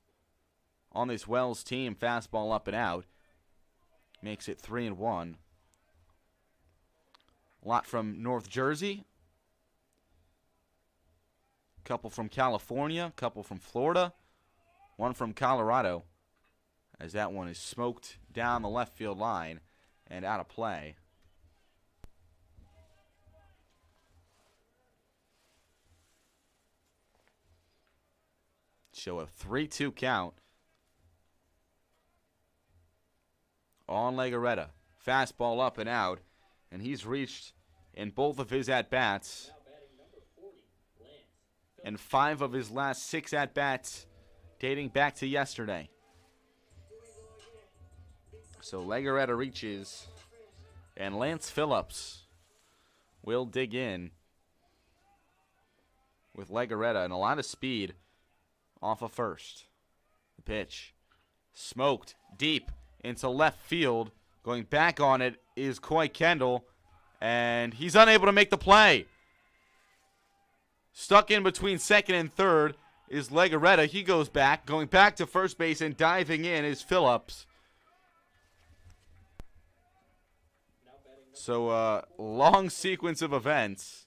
on this Wells team. Fastball up and out. Makes it 3-1. A lot from North Jersey. A couple from California. A couple from Florida. One from Colorado. As that one is smoked down the left field line and out of play. So a 3-2 count on Legareta. Fastball up and out, and he's reached in both of his at-bats. And 5 of his last 6 at-bats dating back to yesterday. So Legareta reaches, and Lance Phillips will dig in with Legareta, and a lot of speed off of first. The pitch smoked deep into left field. Going back on it is Coy Kendall, and he's unable to make the play. Stuck in between second and third is Legareta. He goes back. Going back to first base and diving in is Phillips. So, long sequence of events.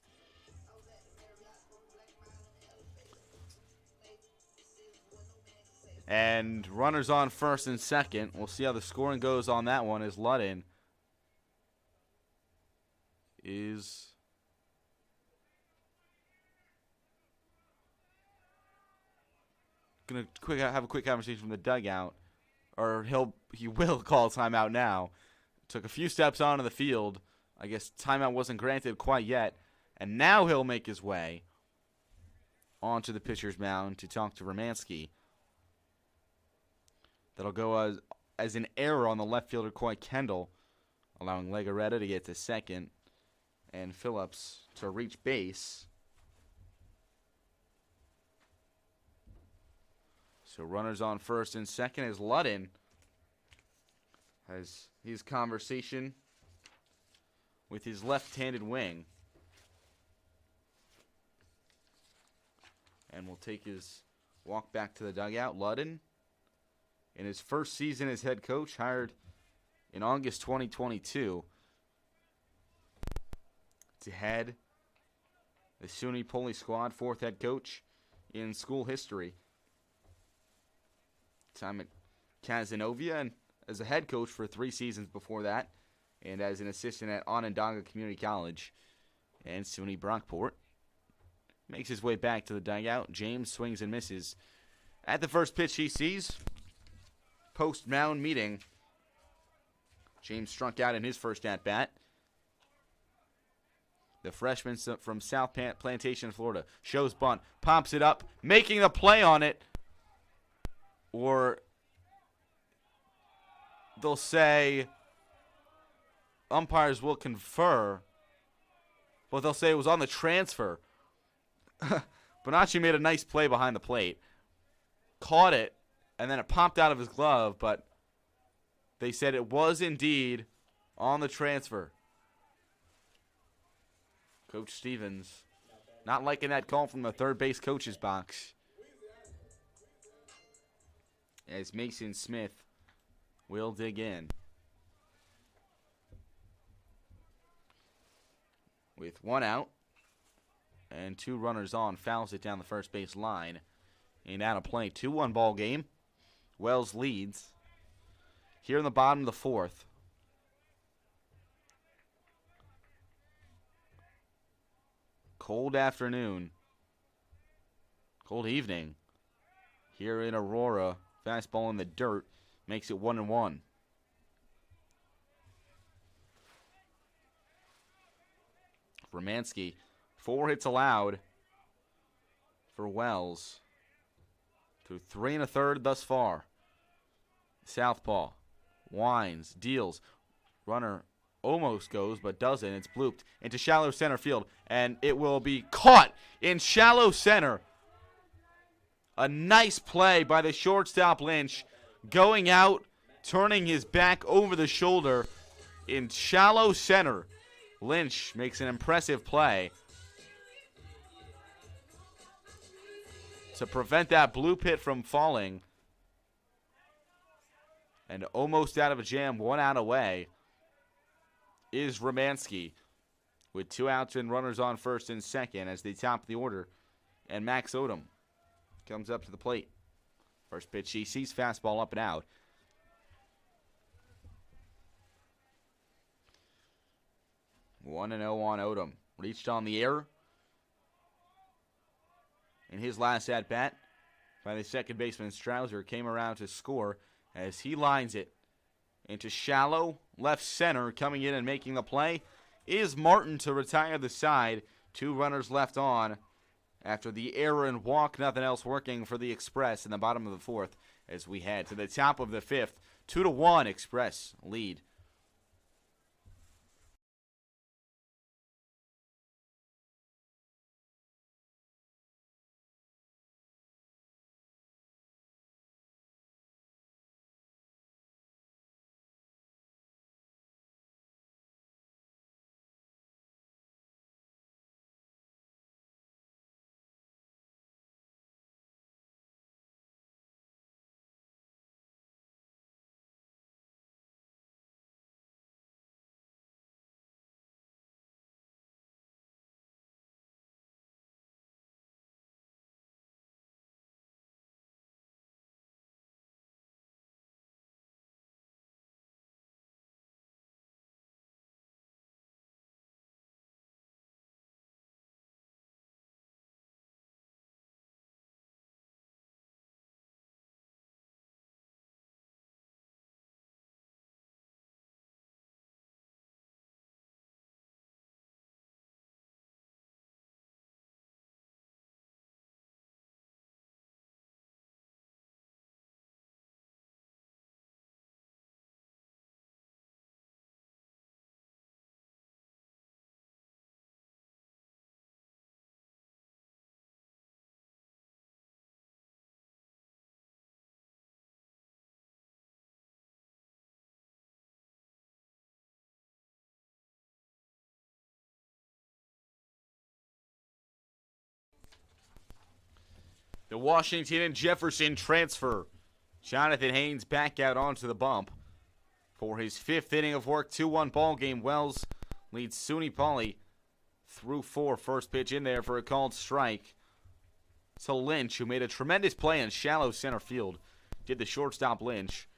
And runners on first and second. We'll see how the scoring goes on that one as Ludden is is gonna have a quick conversation from the dugout, or he will call timeout now. Took a few steps onto the field. I guess timeout wasn't granted quite yet, and now he'll make his way onto the pitcher's mound to talk to Romanski. That'll go as an error on the left fielder, Coy Kendall, allowing Legaretta to get to second and Phillips to reach base. So runners on first and second as Ludden has his conversation with his left-handed wing. And will take his walk back to the dugout. Ludden, in his first season as head coach, hired in August 2022 to head the SUNY Poli squad, fourth head coach in school history. Time at Cazenovia and as a head coach for 3 seasons before that, and as an assistant at Onondaga Community College and SUNY Brockport. Makes his way back to the dugout. James swings and misses at the first pitch he sees. Post-mound meeting. James struck out in his first at-bat. The freshman from South Plantation, Florida, shows bunt, pops it up, making the play on it. Or they'll say umpires will confer, but they'll say it was on the transfer. Bonacci made a nice play behind the plate, caught it, and then it popped out of his glove, but they said it was indeed on the transfer. Coach Stevens not liking that call from the third base coach's box, as Mason Smith will dig in. With 1 out and 2 runners on, fouls it down the first base line. And out of play, 2-1 ball game. Wells leads here in the bottom of the 4th. Cold afternoon. Cold evening here in Aurora. Fastball in the dirt makes it 1-1. Romanski, 4 hits allowed for Wells. Through 3 1/3 thus far. Southpaw winds, deals. Runner almost goes, but doesn't. It's blooped into shallow center field, and it will be caught in shallow center. A nice play by the shortstop Lynch, going out, turning his back over the shoulder in shallow center. Lynch makes an impressive play to prevent that blue pit from falling. And almost out of a jam, 1 out away, is Romanski with 2 outs and runners on first and second as they top the order. And Max Odom comes up to the plate. First pitch he sees, fastball up and out. 1-0 on Odom. Reached on the air in his last at-bat by the second baseman Strouser. Came around to score as he lines it into shallow left center. Coming in and making the play is Martin to retire the side. 2 runners left on after the error and walk. Nothing else working for the Express in the bottom of the 4th as we head to the top of the 5th. 2-1 Express lead. The Washington and Jefferson transfer. Jonathan Haynes back out onto the bump for his 5th inning of work. 2-1 ball game. Wells leads SUNY Poly through 4. First pitch in there for a called strike. So Lynch, who made a tremendous play in shallow center field, did the shortstop Lynch.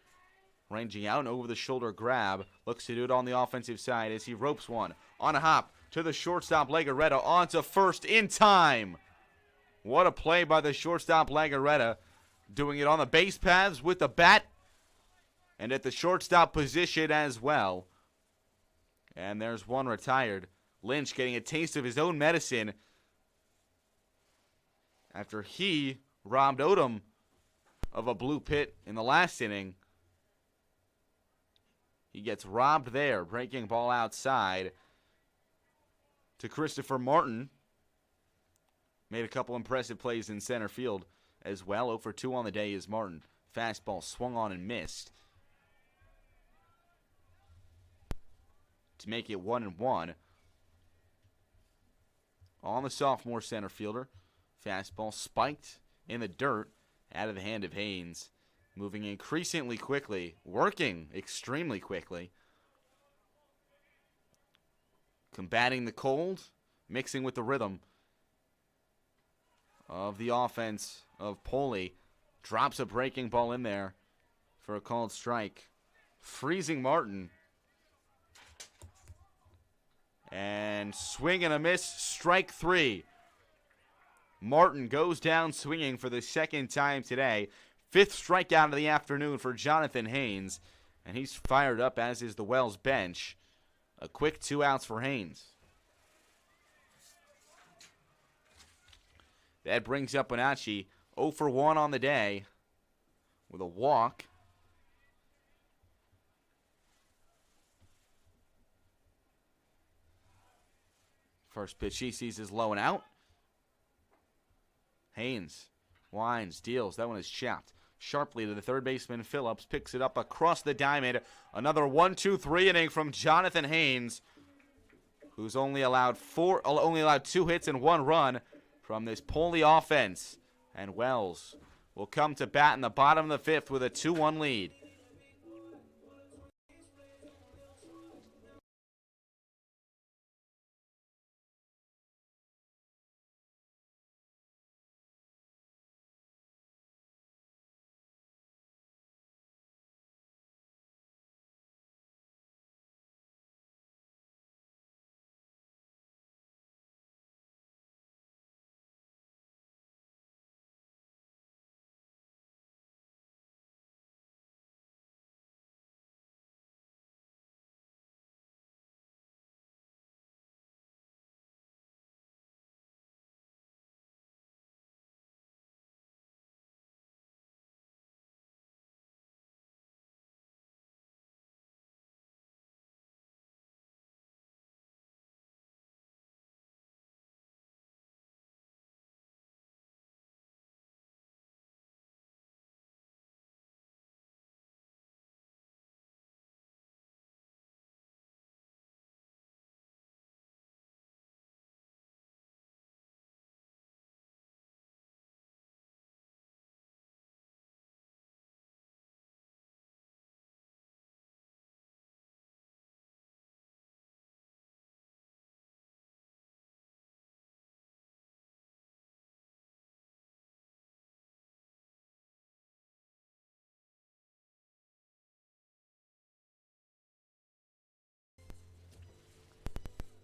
Ranging out and over the shoulder grab. Looks to do it on the offensive side as he ropes one. On a hop to the shortstop Legarreta. On to first in time. What a play by the shortstop Legarreta. Doing it on the base paths with the bat. And at the shortstop position as well. And there's one retired. Lynch getting a taste of his own medicine after he robbed Odom of a blue pit in the last inning. He gets robbed there. Breaking ball outside to Christopher Martin. Made a couple impressive plays in center field as well. 0 for 2 on the day is Martin. Fastball swung on and missed to make it 1-1. On the sophomore center fielder. Fastball spiked in the dirt out of the hand of Haynes. Moving increasingly quickly. Working extremely quickly. Combating the cold. Mixing with the rhythm of the offense of Poly. Drops a breaking ball in there for a called strike. Freezing Martin. And swing and a miss. Strike 3. Martin goes down swinging for the 2nd time today. 5th strikeout of the afternoon for Jonathan Haynes. And he's fired up, as is the Wells bench. A quick 2 outs for Haynes. That brings up Bonacci 0 for 1 on the day with a walk. First pitch he sees is low and out. Haynes winds, deals. That one is chopped sharply to the third baseman. Phillips picks it up across the diamond. Another 1-2-3 inning from Jonathan Haynes, who's only allowed 2 hits and 1 run from this Poly offense. And Wells will come to bat in the bottom of the 5th with a 2-1 lead.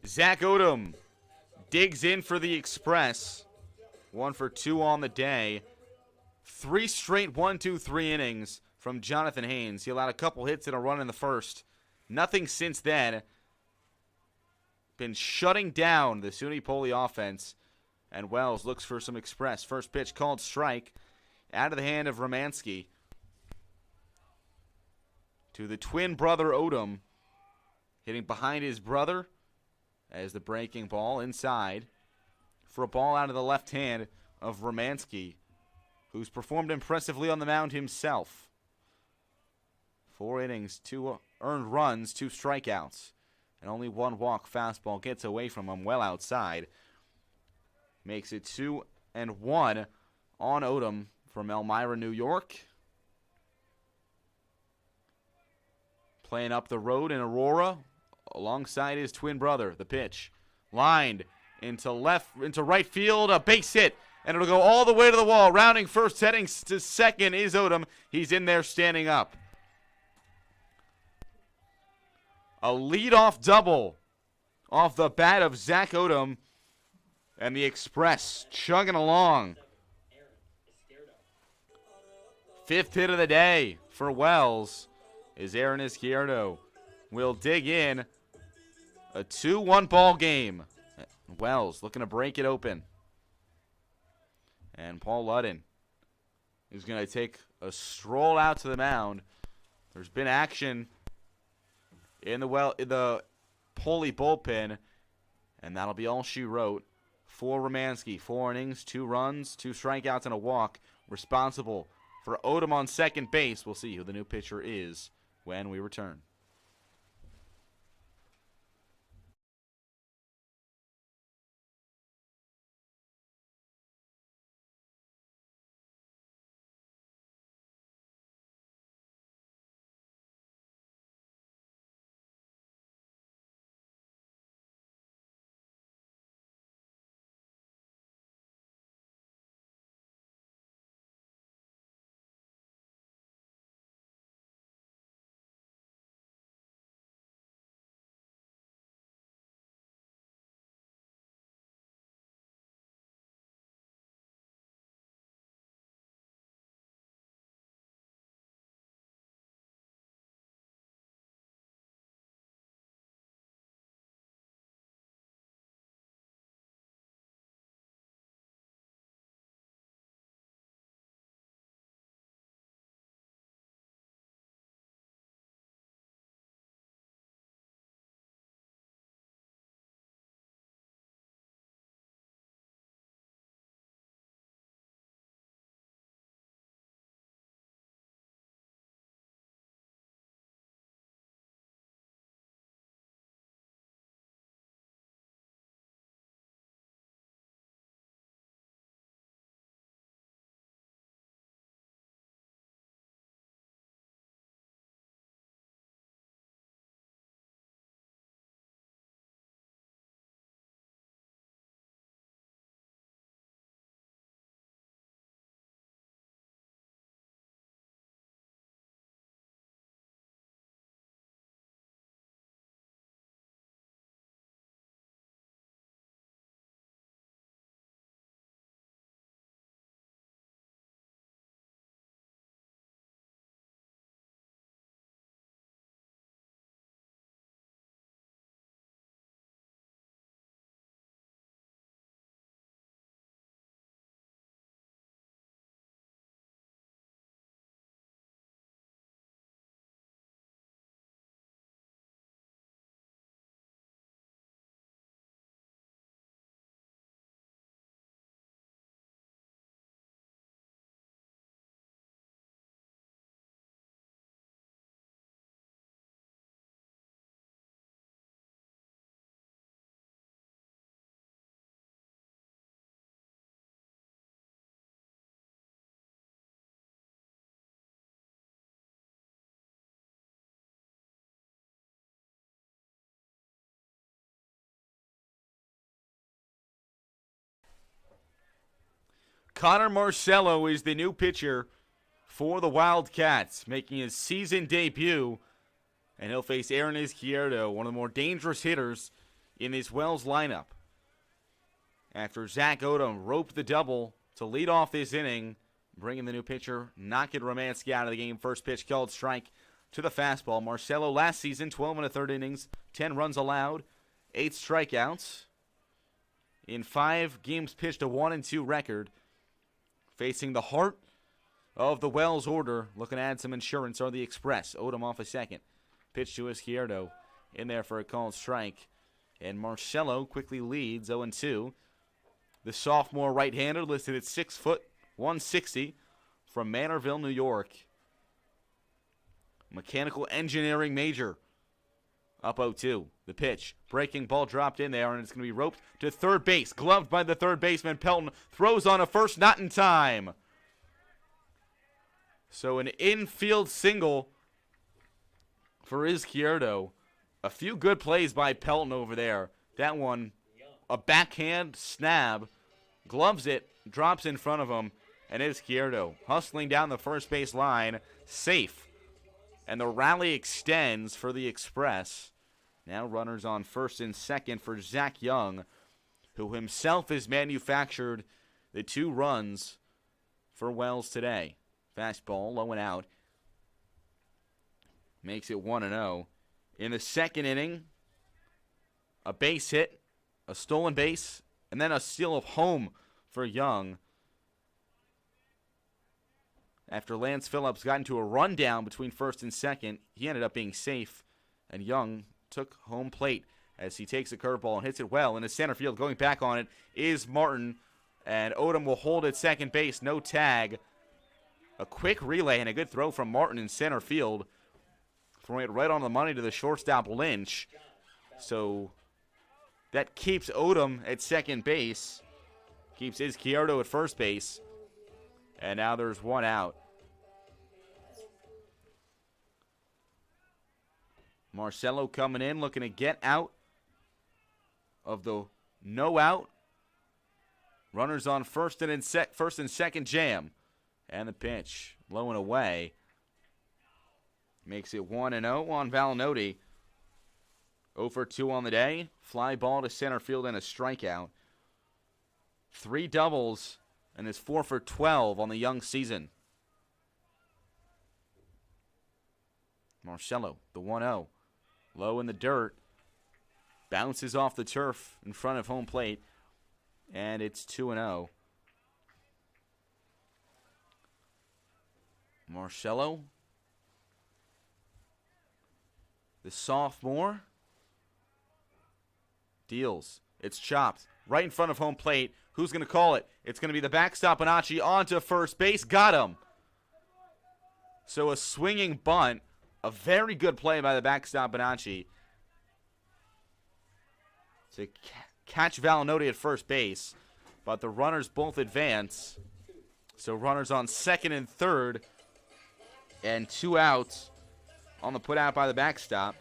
Zach Odom digs in for the Express. 1 for 2 on the day. 3 straight 1-2-3 innings from Jonathan Haynes. He allowed a couple hits and a run in the first. Nothing since then. Been shutting down the SUNY Poly offense. And Wells looks for some Express. First pitch called strike. Out of the hand of Romansky. To the twin brother Odom. Hitting behind his brother. As the breaking ball inside for a ball out of the left hand of Romansky, who's performed impressively on the mound himself. 4 innings, 2 earned runs, 2 strikeouts, and only 1 walk. Fastball gets away from him well outside. Makes it 2-1 on Odom from Elmira, New York. Playing up the road in Aurora alongside his twin brother. The pitch lined into right field, a base hit, and it'll go all the way to the wall. Rounding first, heading to second is Odom. He's in there standing up. A leadoff double off the bat of Zach Odom, and the Express chugging along. Fifth hit of the day for Wells is Aaron Izquierdo. Will dig in. A 2-1 ball game. Wells looking to break it open. And Paul Ludden is going to take a stroll out to the mound. There's been action in the Poli bullpen, and that'll be all she wrote for Romanski. 4 innings, 2 runs, 2 strikeouts, and a walk. Responsible for Odom on second base. We'll see who the new pitcher is when we return. Connor Marcello is the new pitcher for the Wildcats, making his season debut. And he'll face Aaron Izquierdo, one of the more dangerous hitters in this Wells lineup. After Zach Odom roped the double to lead off this inning, bringing the new pitcher, knocking Romanski out of the game. First pitch called strike to the fastball. Marcello last season, 12 1/3 innings, 10 runs allowed, 8 strikeouts. In 5 games pitched, a 1-2 record. Facing the heart of the Wells order, looking to add some insurance, are the Express. Odom off a second. Pitch to Izquierdo, in there for a called strike. And Marcello quickly leads 0-2. The sophomore right-hander listed at 6 foot, 160 from Manorville, New York. Mechanical engineering major Up 0-2. The pitch. Breaking ball dropped in there, and it's going to be roped to third base. Gloved by the third baseman. Pelton throws on a first, not in time. So an infield single for Izquierdo. A few good plays by Pelton over there. That one, a backhand snap. Gloves it, drops in front of him, and Izquierdo hustling down the first base line. Safe. And the rally extends for the Express. Now runners on first and second for Zach Young, who himself has manufactured the 2 runs for Wells today. Fastball, low and out. Makes it 1-0. In the second inning, a base hit, a stolen base, and then a steal of home for Young. After Lance Phillips got into a rundown between first and second, he ended up being safe, and Young took home plate as he takes a curveball and hits it well. In the center field, going back on it is Martin, and Odom will hold at second base, no tag. A quick relay and a good throw from Martin in center field, throwing it right on the money to the shortstop Lynch. So that keeps Odom at second base, keeps Izquierdo at first base, and now there's 1 out. Marcelo coming in, looking to get out of the no out. Runners on first and second jam. And the pitch, low and away. Makes it 1-0 on Valinoti. 0 for 2 on the day. Fly ball to center field and a strikeout. 3 doubles and is 4 for 12 on the young season. Marcelo, the 1-0. Low in the dirt. Bounces off the turf in front of home plate. And it's 2-0. Marcelo, the sophomore, deals. It's chopped right in front of home plate. Who's going to call it? It's going to be the backstop Bonacci onto first base. Got him. So a swinging bunt. A very good play by the backstop Bonacci to catch Valinoti at first base. But the runners both advance. So runners on second and third. And 2 outs on the put out by the backstop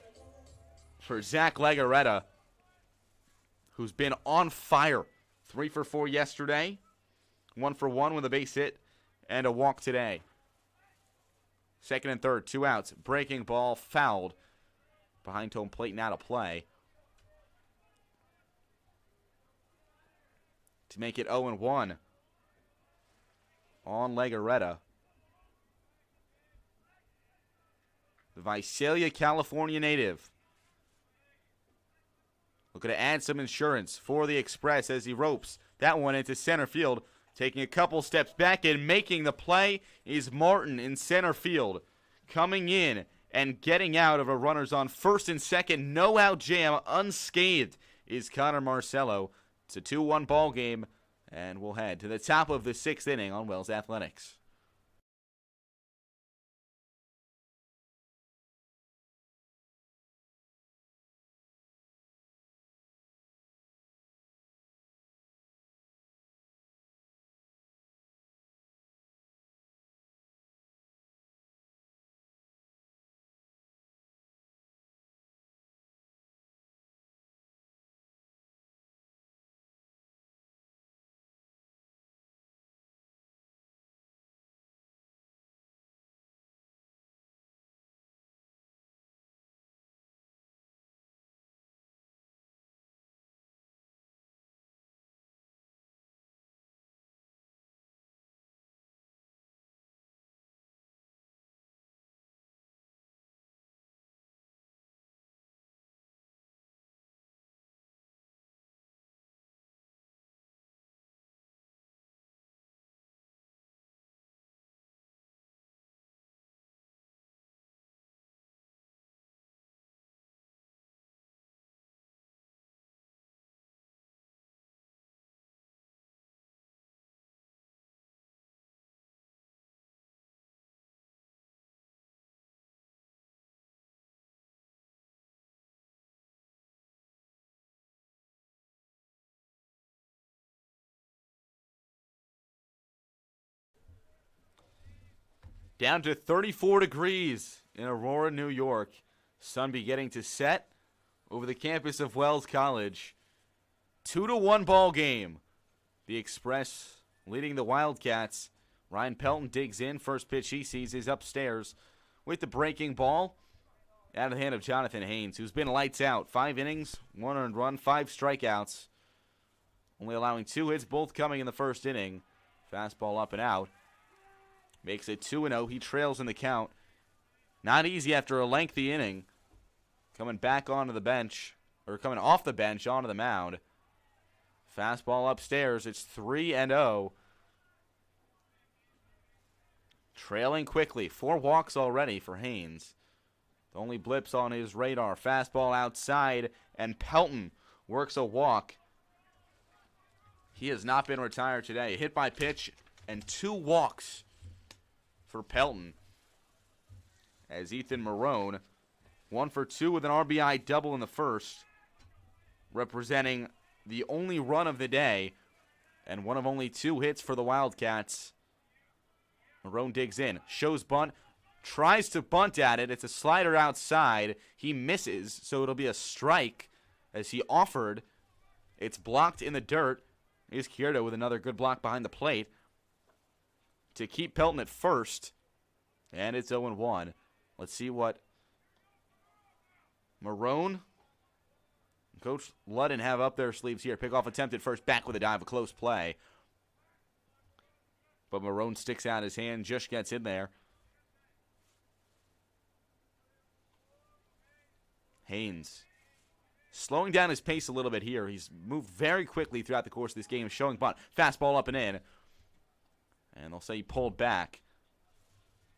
for Zach Legarreta, who's been on fire. 3 for 4 yesterday, 1 for 1 with a base hit and a walk today. Second and third, 2 outs. Breaking ball fouled behind home plate, now to play. To make it 0-1 on Legarreta. The Visalia, California native. Looking to add some insurance for the Express as he ropes that one into center field. Taking a couple steps back and making the play is Martin in center field. Coming in and getting out of a runners on first and second. No out jam unscathed is Connor Marcelo. It's a 2-1 ball game, and we'll head to the top of the 6th inning on Wells Athletics. Down to 34 degrees in Aurora, New York. Sun beginning to set over the campus of Wells College. 2-1 ball game. The Express leading the Wildcats. Ryan Pelton digs in. First pitch he sees is upstairs with the breaking ball. Out of the hand of Jonathan Haynes, who's been lights out. 5 innings, 1 earned run, 5 strikeouts. Only allowing 2 hits, both coming in the first inning. Fastball up and out. Makes it 2-0. He trails in the count. Not easy after a lengthy inning. Coming back onto the bench, or coming off the bench onto the mound. Fastball upstairs. It's 3-0. Trailing quickly. 4 walks already for Haynes. The only blips on his radar. Fastball outside, and Pelton works a walk. He has not been retired today. Hit by pitch and 2 walks for Pelton. As Ethan Marone, 1 for 2 with an RBI double in the first, representing the only run of the day and one of only 2 hits for the Wildcats. Marone digs in, shows bunt, tries to bunt at it. It's a slider outside. He misses, so it'll be a strike as he offered. It's blocked in the dirt. Here's Kyoto with another good block behind the plate to keep Pelton at first. And it's 0-1. Let's see what Marone and Coach Ludden have up their sleeves here. Pickoff attempt at first, back with a dive, a close play. But Marone sticks out his hand, just gets in there. Haynes slowing down his pace a little bit here. He's moved very quickly throughout the course of this game, showing bunt. Fastball up and in. And they'll say he pulled back.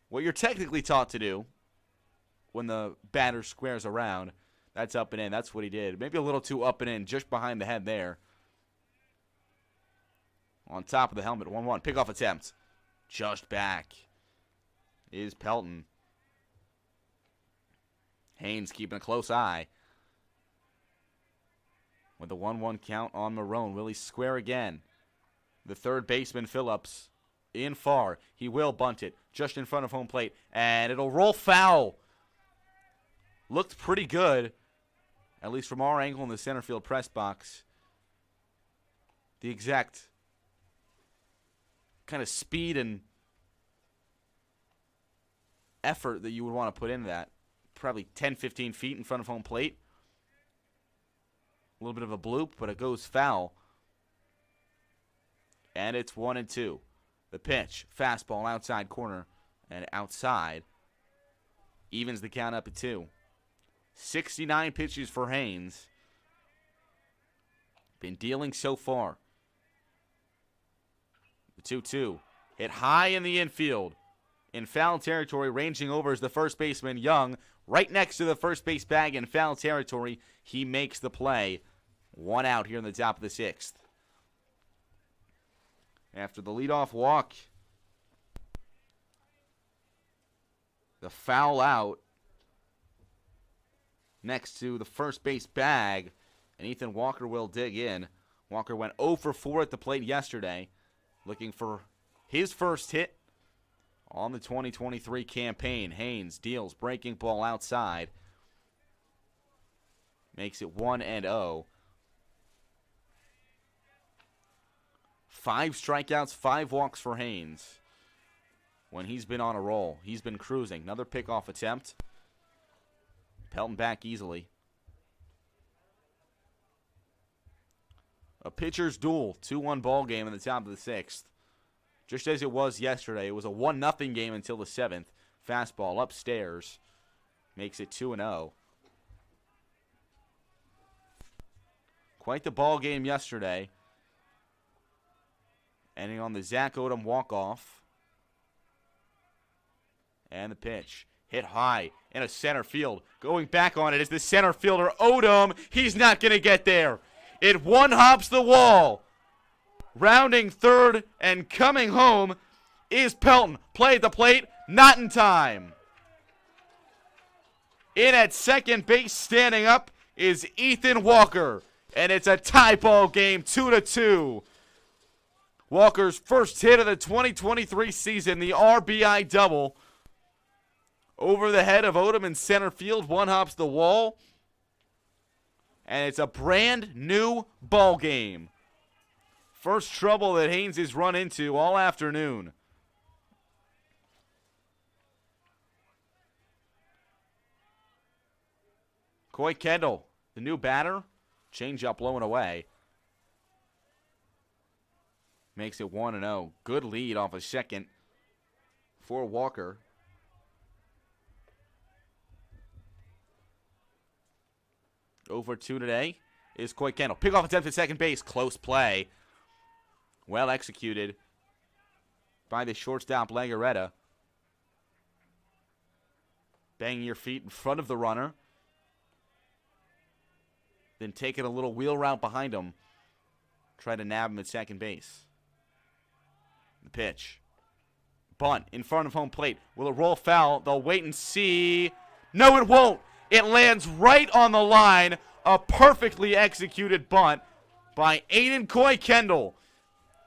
What you're technically taught to do when the batter squares around, that's up and in. That's what he did. Maybe a little too up and in, just behind the head there. On top of the helmet, 1-1. Pickoff attempt. Just back is Pelton. Haynes keeping a close eye. With the 1-1 count on Marone. Will he square again? The third baseman, Phillips, in far. He will bunt it just in front of home plate. And it'll roll foul. Looked pretty good, at least from our angle in the center field press box. The exact kind of speed and effort that you would want to put into that. Probably 10-15 feet in front of home plate. A little bit of a bloop, but it goes foul. And it's 1-2. The pitch, fastball outside corner and outside. Evens the count up at 2. 69 pitches for Haynes. Been dealing so far. The 2-2. Hit high in the infield. In foul territory, ranging over is the first baseman, Young. Right next to the first base bag in foul territory. He makes the play. 1 out here in the top of the 6th. After the leadoff walk, the foul out next to the first base bag, and Ethan Walker will dig in. Walker went 0 for 4 at the plate yesterday, looking for his first hit on the 2023 campaign. Haynes deals, breaking ball outside. Makes it 1-0. 5 strikeouts, 5 walks for Haynes. When he's been on a roll, he's been cruising. Another pickoff attempt. Pelton back easily. A pitcher's duel, 2-1 ball game in the top of the 6th. Just as it was yesterday, it was a 1-0 game until the 7th. Fastball upstairs makes it 2-0. Quite the ball game yesterday. Ending on the Zach Odom walk-off. And the pitch. Hit high in a center field. Going back on it is the center fielder, Odom. He's not going to get there. It one-hops the wall. Rounding third and coming home is Pelton. Play at the plate, not in time. In at second base, standing up, is Ethan Walker. And it's a tie ball game, 2-2. Walker's first hit of the 2023 season, the RBI double. Over the head of Odom in center field. One hops the wall. And it's a brand new ball game. First trouble that Haynes has run into all afternoon. Coy Kendall, the new batter. Changeup low and away. Makes it 1-0. Good lead off a second for Walker. Over 2 today is Coy Kendall. Pick off attempt at second base. Close play. Well executed by the shortstop Legarreta. Banging your feet in front of the runner. Then taking a little wheel route behind him. Try to nab him at second base. The pitch. Bunt in front of home plate. Will it roll foul? They'll wait and see. No, it won't. It lands right on the line. A perfectly executed bunt by Aiden Coy Kendall.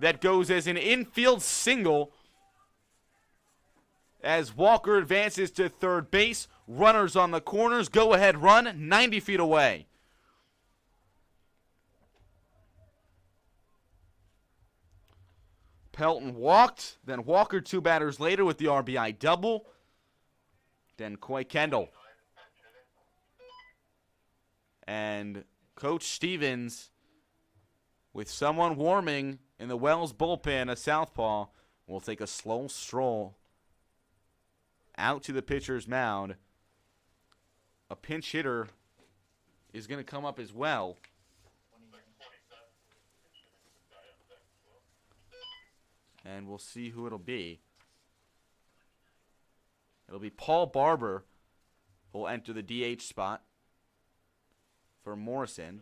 That goes as an infield single as Walker advances to third base. Runners on the corners. Go ahead run 90 feet away. Pelton walked. Then Walker 2 batters later with the RBI double. Then Coy Kendall. And Coach Stevens, with someone warming in the Wells bullpen, a southpaw, will take a slow stroll out to the pitcher's mound. A pinch hitter is going to come up as well. And we'll see who it'll be. It'll be Paul Barber who will enter the DH spot for Morrison.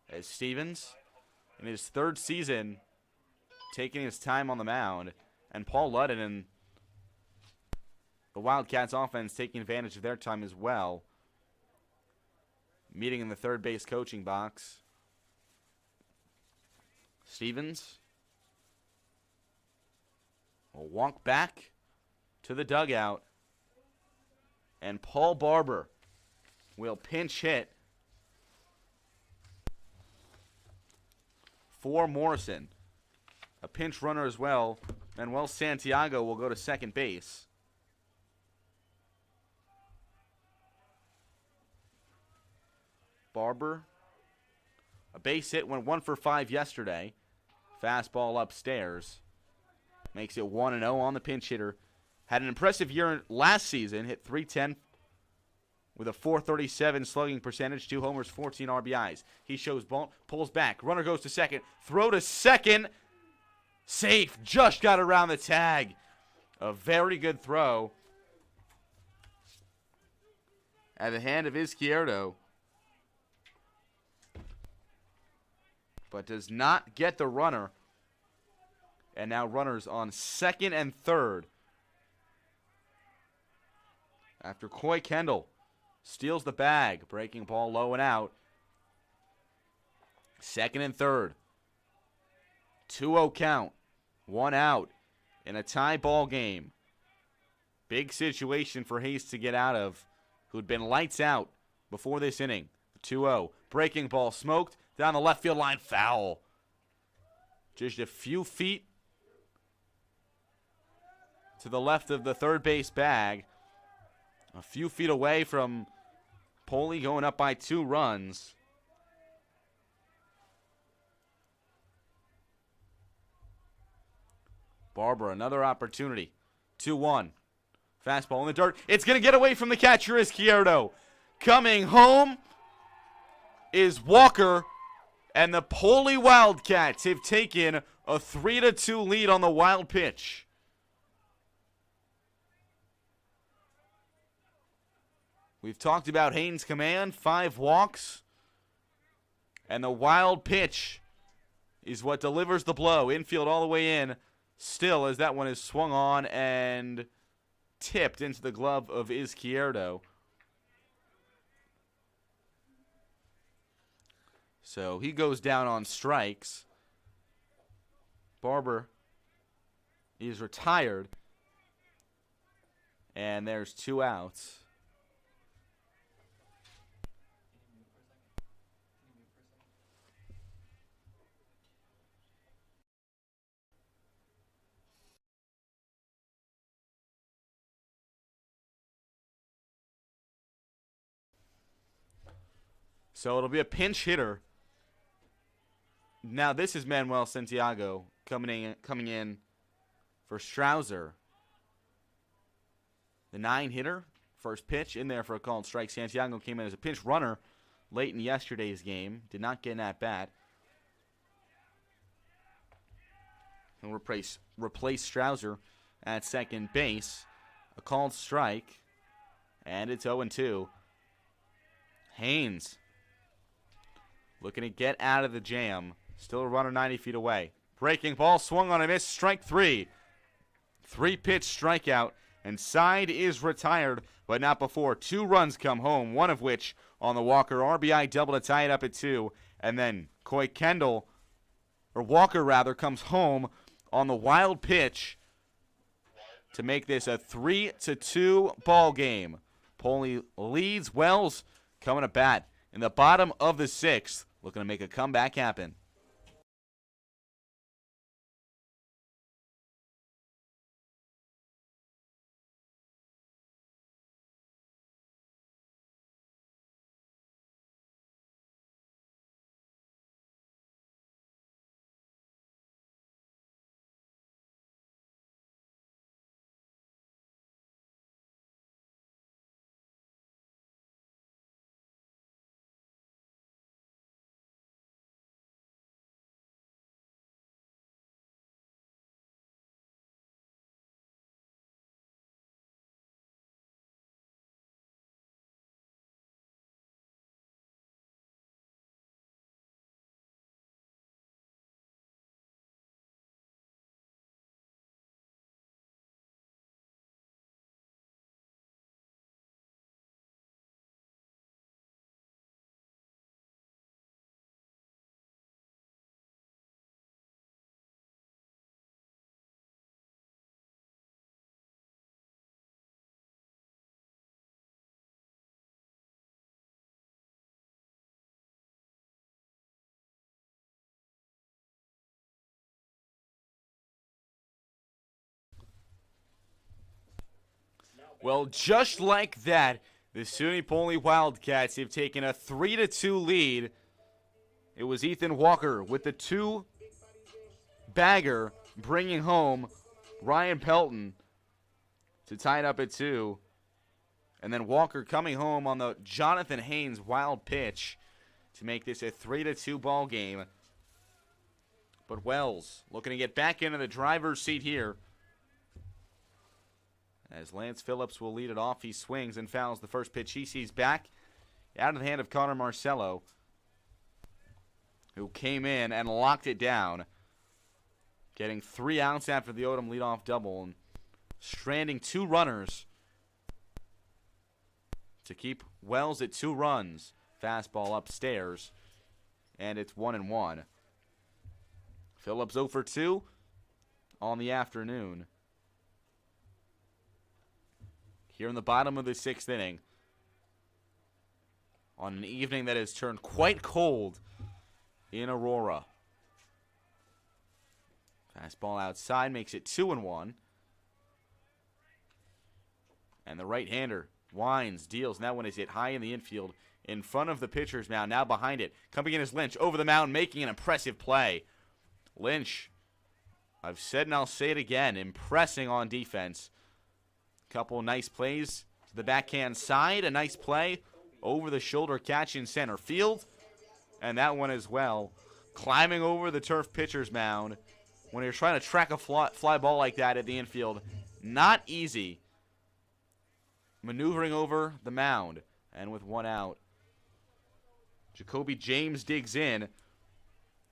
As Stevens, in his third season, taking his time on the mound, and Paul Ludden and the Wildcats offense taking advantage of their time as well. Meeting in the third base coaching box. Stevens will walk back to the dugout. And Paul Barber will pinch hit for Morrison. A pinch runner as well. Manuel Santiago will go to second base. Barber. A base hit, went 1 for 5 yesterday. Fastball upstairs. Makes it 1-0 on the pinch hitter. Had an impressive year last season. Hit .310 with a .437 slugging percentage. 2 homers, 14 RBIs. He shows ball, pulls back. Runner goes to second. Throw to second. Safe. Just got around the tag. A very good throw at the hand of Izquierdo. But does not get the runner. And now runners on second and third. After Coy Kendall steals the bag, breaking ball low and out. Second and third. 2-0 count. 1 out in a tie ball game. Big situation for Hayes to get out of, who'd been lights out before this inning. 2-0. Breaking ball smoked down the left field line. Foul. Just a few feet to the left of the third base bag. A few feet away from Poli going up by 2 runs. Barber, another opportunity. 2-1. Fastball in the dirt. It's going to get away from the catcher, Izquierdo. Coming home is Walker, and the Poli Wildcats have taken a 3-2 lead on the wild pitch. We've talked about Haynes' command, 5 walks, and the wild pitch is what delivers the blow. Infield all the way in, still as that one is swung on and tipped into the glove of Izquierdo. So he goes down on strikes. Barber is retired. And there's 2 outs. So it'll be a pinch hitter. Now this is Manuel Santiago coming in for Strouser. The 9-hitter, first pitch in there for a called strike. Santiago came in as a pinch runner late in yesterday's game. Did not get an at-bat. He'll replace Strouser at second base. A called strike. And it's 0-2. Haynes looking to get out of the jam. Still a runner 90 feet away. Breaking ball, swung on a miss, strike 3. 3-pitch strikeout, and Side is retired, but not before 2 runs come home, one of which on the Walker RBI double to tie it up at 2. And then Walker rather, comes home on the wild pitch to make this a 3-2 ball game. Poli leads. Wells coming to bat in the bottom of the 6th, looking to make a comeback happen. Well, just like that, the SUNY Poli Wildcats have taken a 3-2 lead. It was Ethan Walker with the 2-bagger bringing home Ryan Pelton to tie it up at 2. And then Walker coming home on the Jonathan Haynes wild pitch to make this a 3-2 ball game. But Wells looking to get back into the driver's seat here, as Lance Phillips will lead it off. He swings and fouls the first pitch. He sees back out of the hand of Connor Marcello, who came in and locked it down, getting 3 outs after the Odom leadoff double and stranding 2 runners to keep Wells at 2 runs. Fastball upstairs, and it's 1-1. Phillips 0 for 2 on the afternoon. Here in the bottom of the 6th inning, on an evening that has turned quite cold in Aurora. Fastball outside makes it 2-1. And the right-hander winds, deals, and that one is hit high in the infield in front of the pitcher's mound. Now behind it, coming in is Lynch over the mound, making an impressive play. Lynch, I've said and I'll say it again, impressing on defense. Couple nice plays to the backhand side. A nice play over the shoulder catch in center field. And that one as well. Climbing over the turf pitcher's mound. When you're trying to track a fly ball like that at the infield, not easy. Maneuvering over the mound. And with 1 out, Jacoby James digs in.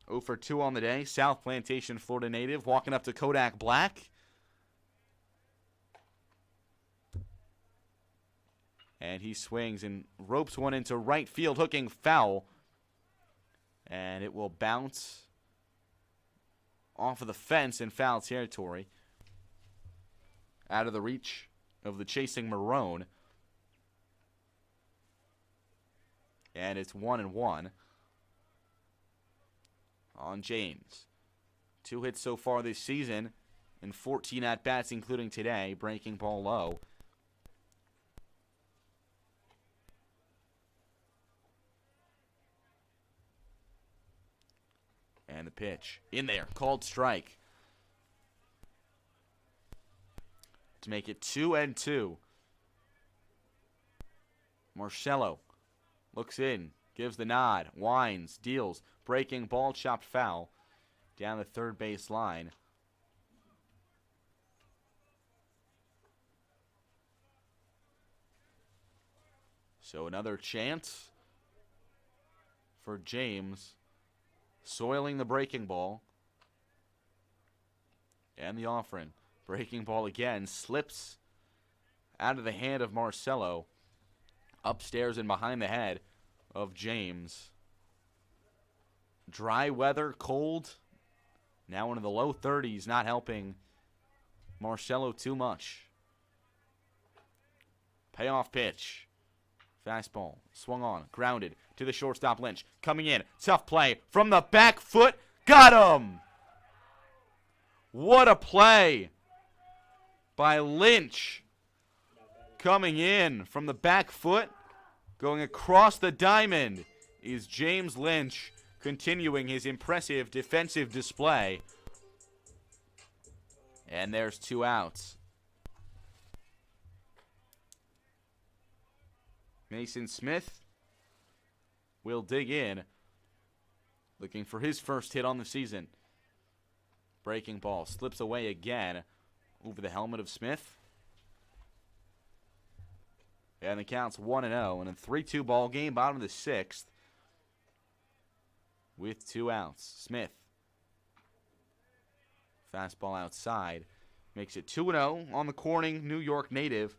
0 for 2 on the day. South Plantation, Florida native. Walking up to Kodak Black. And he swings and ropes one into right field, hooking foul. And it will bounce off of the fence in foul territory, out of the reach of the chasing Marone. And it's 1-1 on James. 2 hits so far this season and 14 at-bats, including today. Breaking ball low. And the pitch in there, called strike to make it 2-2. Marcello looks in, gives the nod, winds, deals, breaking ball, chopped foul down the third base line. So another chance for James, soiling the breaking ball. And the offering. Breaking ball again, slips out of the hand of Marcello, upstairs and behind the head of James. Dry weather, cold, now into the low 30s, not helping Marcello too much. Payoff pitch. Fastball, swung on, grounded to the shortstop Lynch. Coming in, tough play from the back foot. Got him! What a play by Lynch. Coming in from the back foot, going across the diamond is James Lynch, continuing his impressive defensive display. And there's 2 outs. Mason Smith will dig in, looking for his first hit on the season. Breaking ball slips away again over the helmet of Smith. And the count's 1-0 in a 3-2 ball game, bottom of the 6th, with 2 outs. Smith, fastball outside, makes it 2-0 on the Corning, New York native.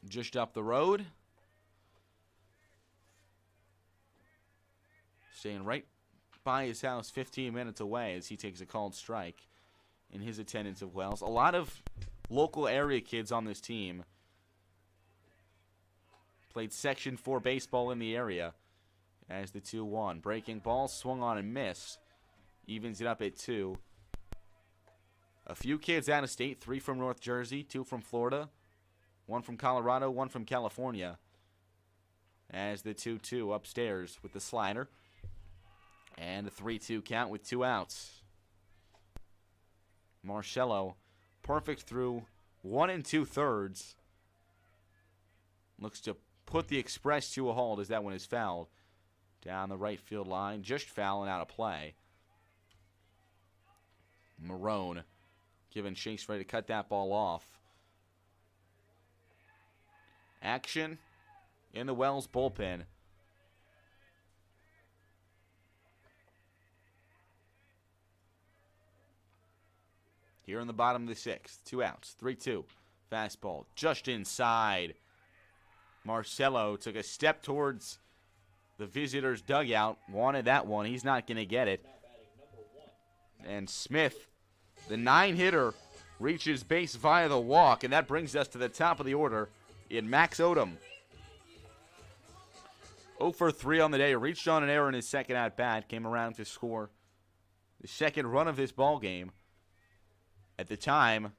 Just up the road. Staying right by his house, 15 minutes away as he takes a called strike in his attendance of Wells. A lot of local area kids on this team. Played Section 4 baseball in the area as the 2-1. Breaking ball, swung on and missed. Evens it up at 2. A few kids out of state, 3 from North Jersey, 2 from Florida, 1 from Colorado, 1 from California. As the 2-2 upstairs with the slider. And a 3-2 count with 2 outs. Marcello, perfect through 1 2/3. Looks to put the Express to a halt as that one is fouled. Down the right field line, just fouling out of play. Marone giving Chase ready to cut that ball off. Action in the Wells bullpen. Here in the bottom of the 6th. 2 outs. 3-2. Fastball just inside. Marcello took a step towards the visitors' dugout. Wanted that one. He's not going to get it. And Smith, the 9-hitter, reaches base via the walk. And that brings us to the top of the order in Max Odom. 0 for 3 on the day. Reached on an error in his second at-bat. Came around to score the second run of this ball game. At the time,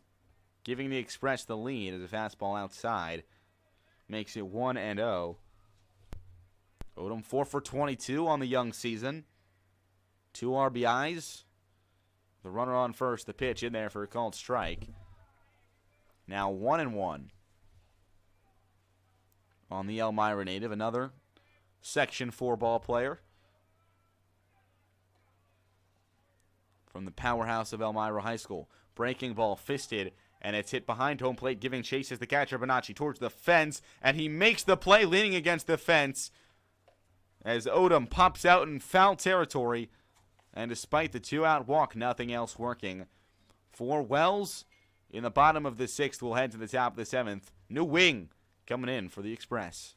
giving the Express the lead as a fastball outside. Makes it 1-0. Odom 4 for 22 on the young season. 2 RBIs. The runner on first, the pitch in there for a called strike. Now 1-1. On the Elmira native, another Section 4 ball player. From the powerhouse of Elmira High School. Breaking ball fisted, and it's hit behind home plate, giving chase as the catcher Bonacci towards the fence, and he makes the play leaning against the fence as Odom pops out in foul territory, and despite the 2-out walk, nothing else working. For Wells, in the bottom of the 6th, we'll head to the top of the 7th. New wing coming in for the Express.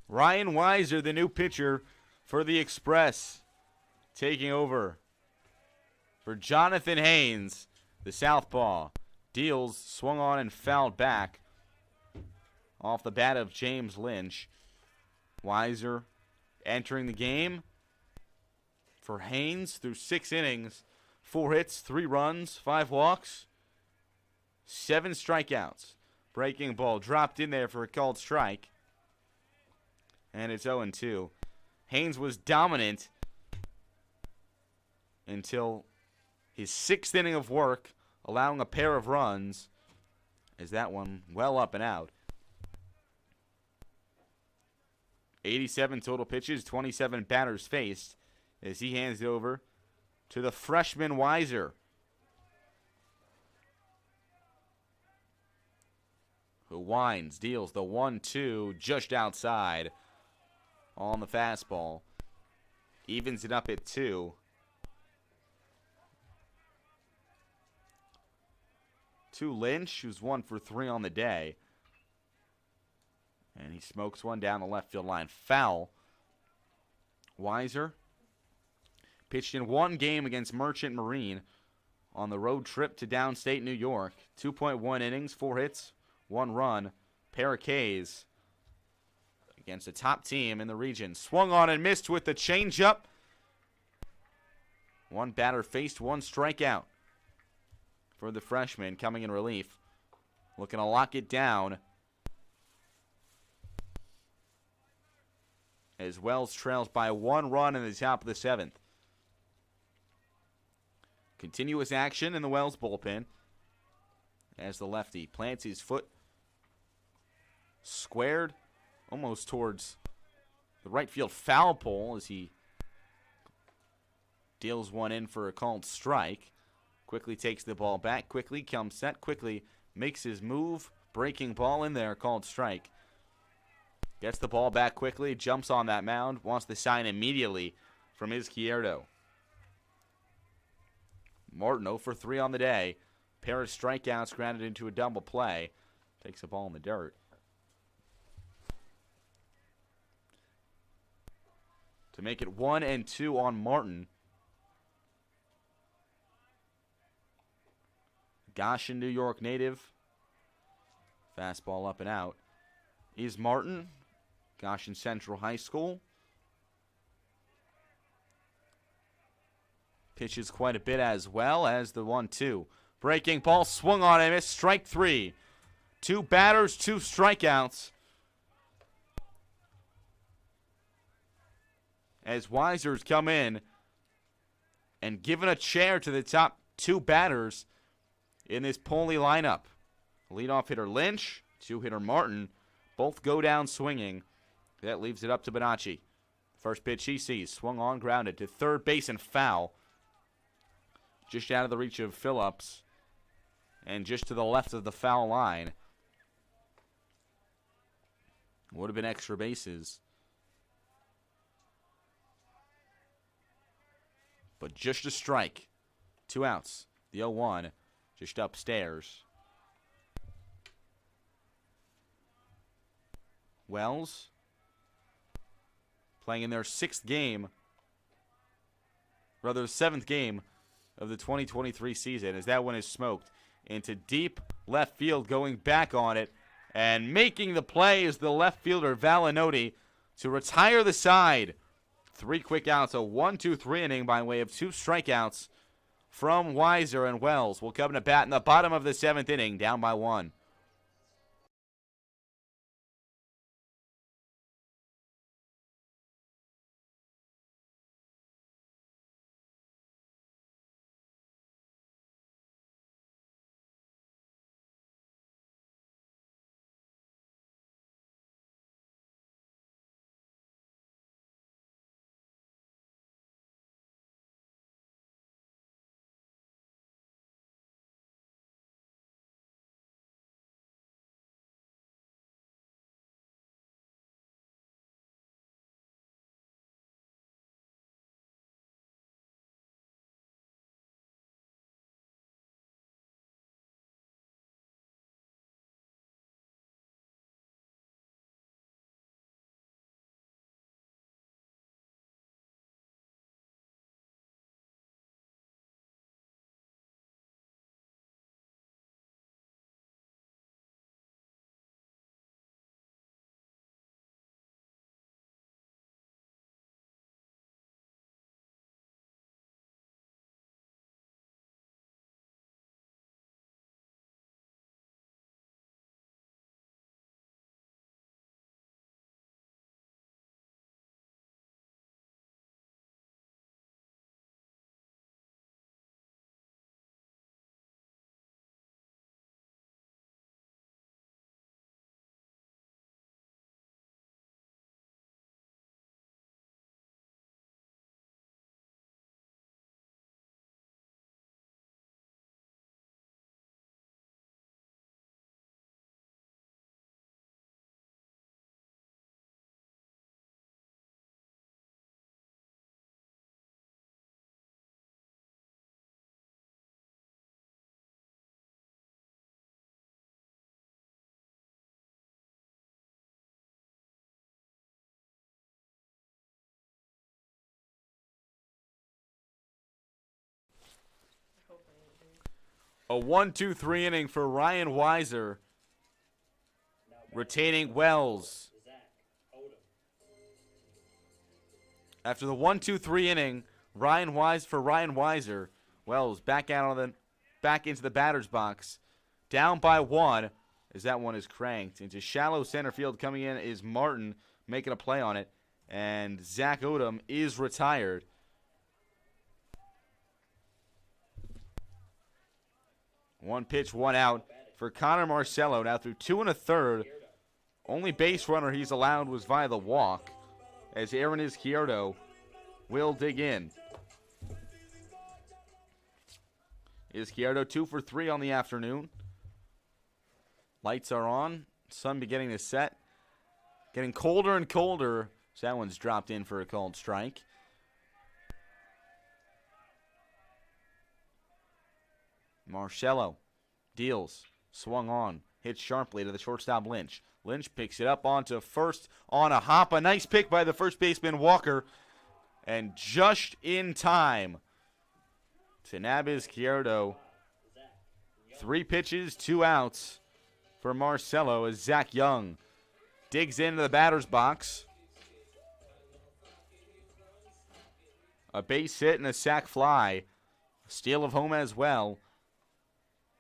Ryan Weiser, the new pitcher for the Express, taking over for Jonathan Haynes, the southpaw. Deals, swung on and fouled back off the bat of James Lynch. Weiser entering the game for Haynes through 6 innings, 4 hits, 3 runs, 5 walks, 7 strikeouts. Breaking ball dropped in there for a called strike. And it's 0-2. Haynes was dominant until his 6th inning of work, allowing a pair of runs, as that one well up and out. 87 total pitches, 27 batters faced, as he hands it over to the freshman Weiser, who winds, deals the 1-2 just outside on the fastball. Evens it up at 2. To Lynch, who's 1 for 3 on the day. And he smokes one down the left field line. Foul. Weiser pitched in 1 game against Merchant Marine on the road trip to downstate New York. 2.1 innings, 4 hits, 1 run, pair of Ks against a top team in the region. Swung on and missed with the changeup. 1 batter faced, 1 strikeout for the freshman coming in relief. Looking to lock it down as Wells trails by 1 run in the top of the 7th. Continuous action in the Wells bullpen as the lefty plants his foot squared almost towards the right field foul pole as he deals one in for a called strike. Quickly takes the ball back, quickly comes set, quickly makes his move. Breaking ball in there, called strike. Gets the ball back quickly, jumps on that mound, wants the sign immediately from Izquierdo. Martin 0 for 3 on the day. Pair of strikeouts grounded into a double play. Takes the ball in the dirt. To make it 1-2 on Martin. Goshen, New York native. Fastball up and out. Is Martin, Goshen Central High School. Pitches quite a bit as well as the 1-2. Breaking ball swung on and missed. Strike 3. 2 batters, 2 strikeouts. As Weiser's come in and given a chair to the top 2 batters in this Poli lineup. Leadoff hitter Lynch, 2-hitter Martin, both go down swinging. That leaves it up to Bonacci. First pitch he sees, swung on, grounded to third base and foul. Just out of the reach of Phillips and just to the left of the foul line. Would have been extra bases. But just a strike. 2 outs. The 0-1 just upstairs. Wells playing in their 6th game, rather 7th game of the 2023 season, as that one is smoked into deep left field, going back on it and making the play is the left fielder Valinotti to retire the side. 3 quick outs, a 1-2-3 inning by way of 2 strikeouts from Weiser, and Wells will come to bat in the bottom of the 7th inning, down by 1. A 1-2-3 inning for Ryan Weiser, retaining Wells. After the 1-2-3 inning, Ryan Weiser, Wells back into the batter's box, down by 1, as that one is cranked into shallow center field. Coming in is Martin, making a play on it, and Zach Odom is retired. One pitch, one out for Connor Marcello. Now through 2 1/3. Only base runner he's allowed was via the walk, as Aaron Izquierdo will dig in. Izquierdo 2 for 3 on the afternoon. Lights are on. Sun beginning to set. Getting colder and colder. So that one's dropped in for a called strike. Marcello deals. Swung on. Hits sharply to the shortstop Lynch. Lynch picks it up onto first on a hop. A nice pick by the first baseman Walker. And just in time to nab Izquierdo. 3 pitches, 2 outs for Marcello as Zach Young digs into the batter's box. A base hit and a sac fly. A steal of home as well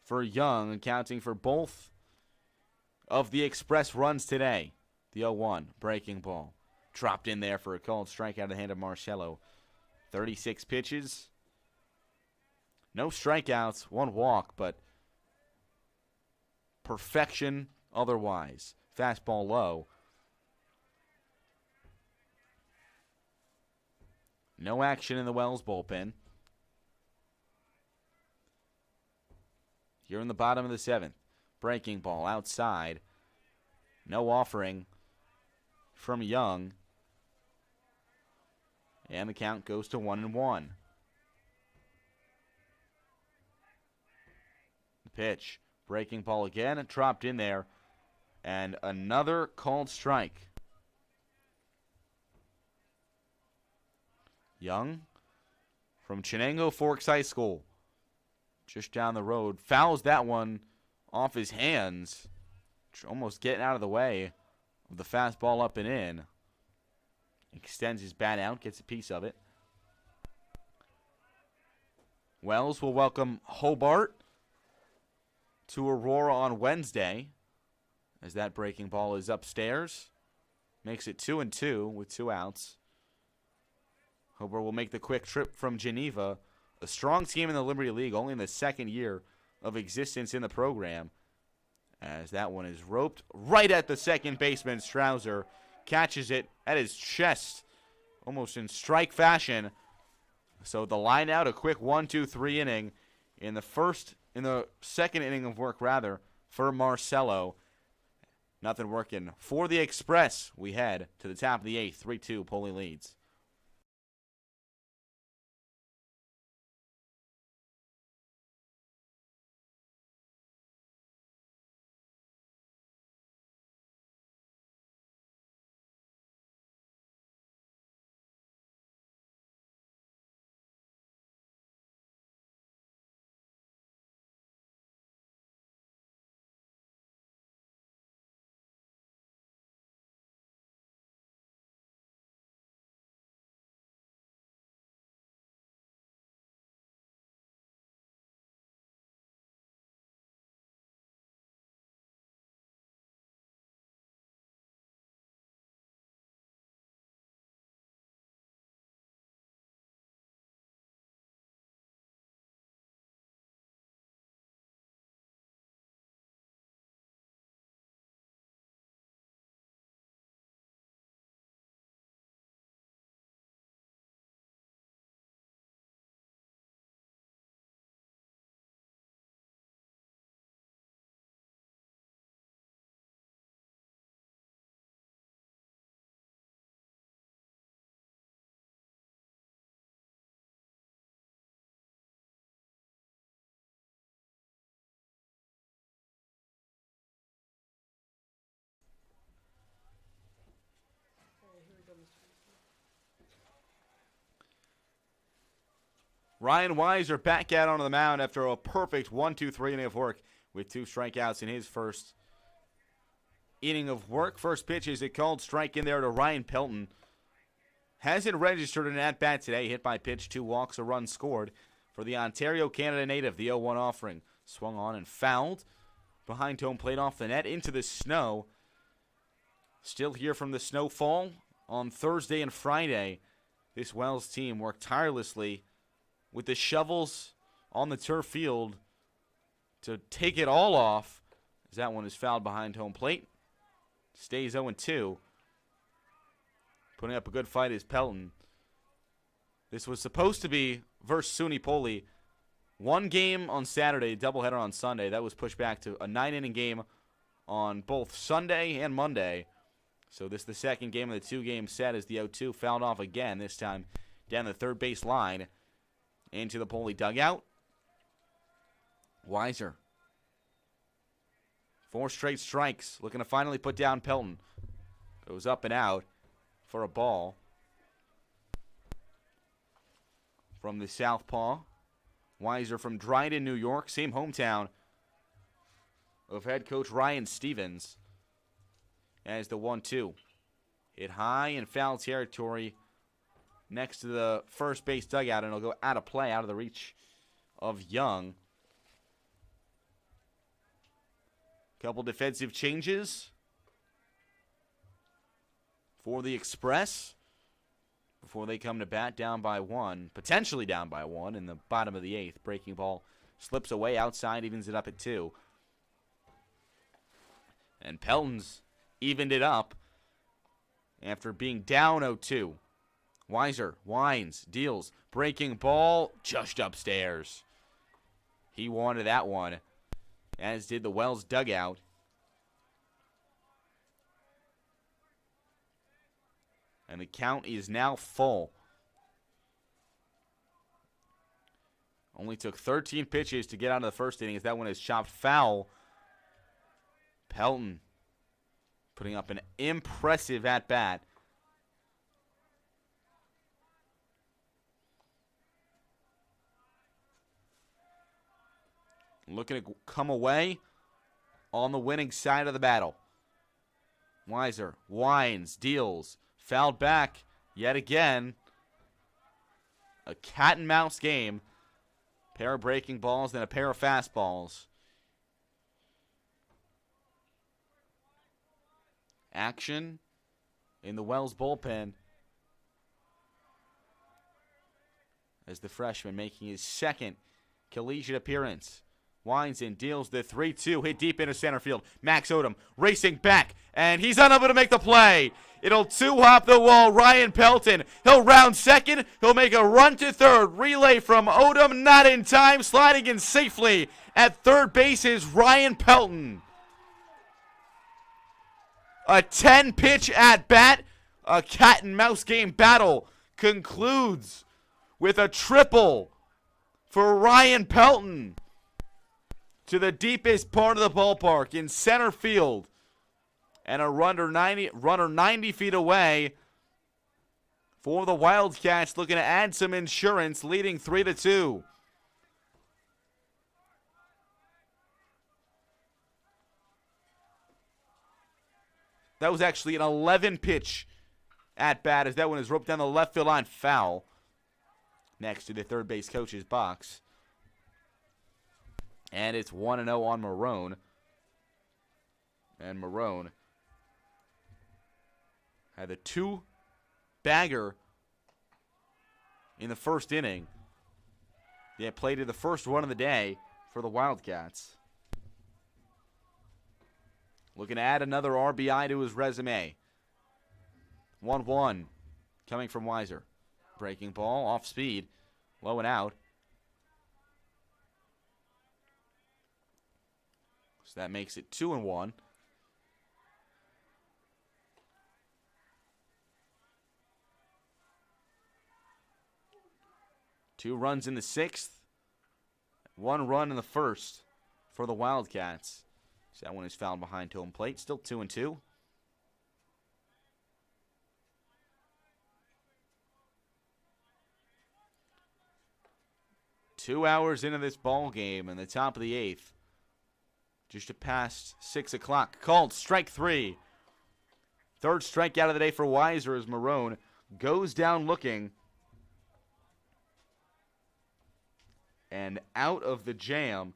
for Young, accounting for both of the Express runs today. The 0-1 breaking ball. Dropped in there for a called strike out of the hand of Marcello. 36 pitches. No strikeouts, 1 walk, but perfection otherwise. Fastball low. No action in the Wells bullpen. Here in the bottom of the 7th. Breaking ball outside. No offering from Young. And the count goes to 1-1. The pitch. Breaking ball again. Dropped in there. And another called strike. Young from Chenango Forks High School. Just down the road. Fouls that one off his hands. Almost getting out of the way of the fastball up and in. Extends his bat out. Gets a piece of it. Wells will welcome Hobart to Aurora on Wednesday, as that breaking ball is upstairs. Makes it 2-2 with 2 outs. Hobart will make the quick trip from Geneva. A strong team in the Liberty League, only in the 2nd year of existence in the program. As that one is roped right at the second baseman. Strouser catches it at his chest, almost in strike fashion. So the line out, a quick 1-2-3 inning in the 2nd inning of work, rather, for Marcello. Nothing working for the Express. We head to the top of the 8th, 3-2, Poli leads. Ryan Weiser back out onto the mound after a perfect 1-2-3 inning of work with 2 strikeouts in his first inning of work. First pitch is a called strike in there to Ryan Pelton. Hasn't registered an at-bat today. Hit by pitch, 2 walks, a run scored for the Ontario, Canada native. The 0-1 offering. Swung on and fouled. Behind home plate off the net into the snow. Still here from the snowfall on Thursday and Friday. This Wells team worked tirelessly with the shovels on the turf field to take it all off. As that one is fouled behind home plate. Stays 0-2. Putting up a good fight is Pelton. This was supposed to be versus SUNY Poli. 1 game on Saturday, doubleheader on Sunday. That was pushed back to a 9-inning game on both Sunday and Monday. So this is the second game of the 2-game set as the 0-2 fouled off again, this time down the third base line into the Poli dugout. Weiser. 4 straight strikes, looking to finally put down Pelton. Goes up and out for a ball from the southpaw. Weiser from Dryden, New York, same hometown of head coach Ryan Stevens. As the 1-2 hit high in foul territory next to the first base dugout, and it'll go out of play, out of the reach of Young. Couple defensive changes for the Express before they come to bat, down by 1, potentially down by 1 in the bottom of the 8th. Breaking ball slips away outside, evens it up at 2. And Pelton's evened it up after being down 0-2. Weiser winds, deals, breaking ball just upstairs. He wanted that one, as did the Wells dugout. And the count is now full. Only took 13 pitches to get out of the first inning, as that one is chopped foul. Pelton putting up an impressive at-bat. Looking to come away on the winning side of the battle. Weiser winds, deals, fouled back yet again. A cat and mouse game. Pair of breaking balls, then a pair of fastballs. Action in the Wells bullpen as the freshman making his second collegiate appearance. Winds in, deals the 3-2, hit deep into center field. Max Odom racing back, and he's unable to make the play. It'll 2-hop the wall. Ryan Pelton, he'll round second. He'll make a run to third. Relay from Odom, not in time. Sliding in safely at third base is Ryan Pelton. A 10-pitch at-bat, a cat-and-mouse game battle concludes with a triple for Ryan Pelton to the deepest part of the ballpark in center field. And a runner 90 feet away for the Wildcats, looking to add some insurance, leading 3-2. That was actually an 11-pitch at-bat, as that one is roped down the left field line, foul, next to the third base coach's box. And it's 1-0 on Marone. And Marone had the 2-bagger in the first inning. Yeah, played in the first run of the day for the Wildcats. Looking to add another RBI to his resume. 1-1 coming from Weiser. Breaking ball, off speed, low and out. So that makes it 2-1. Two runs in the 6th. 1 run in the first for the Wildcats. So that one is fouled behind home plate. Still 2-2. 2 hours into this ball game in the top of the 8th. Just past 6 o'clock. Called strike 3. Third strikeout of the day for Weiser as Marone goes down looking. And out of the jam.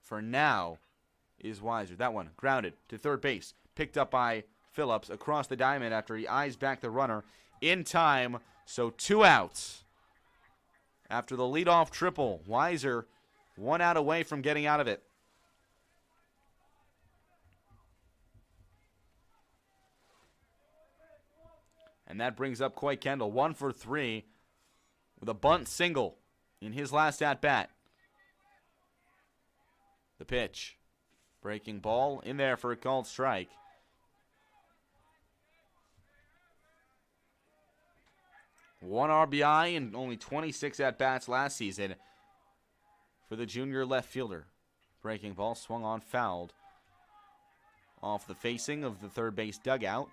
For now is Weiser. That one grounded to third base. Picked up by Phillips across the diamond after he eyes back the runner in time. So 2 outs. After the leadoff triple, Weiser 1 out away from getting out of it. And that brings up Coy Kendall, 1 for 3 with a bunt single in his last at-bat. The pitch. Breaking ball in there for a called strike. One RBI and only 26 at-bats last season for the junior left fielder. Breaking ball swung on, fouled. Off the facing of the third base dugout.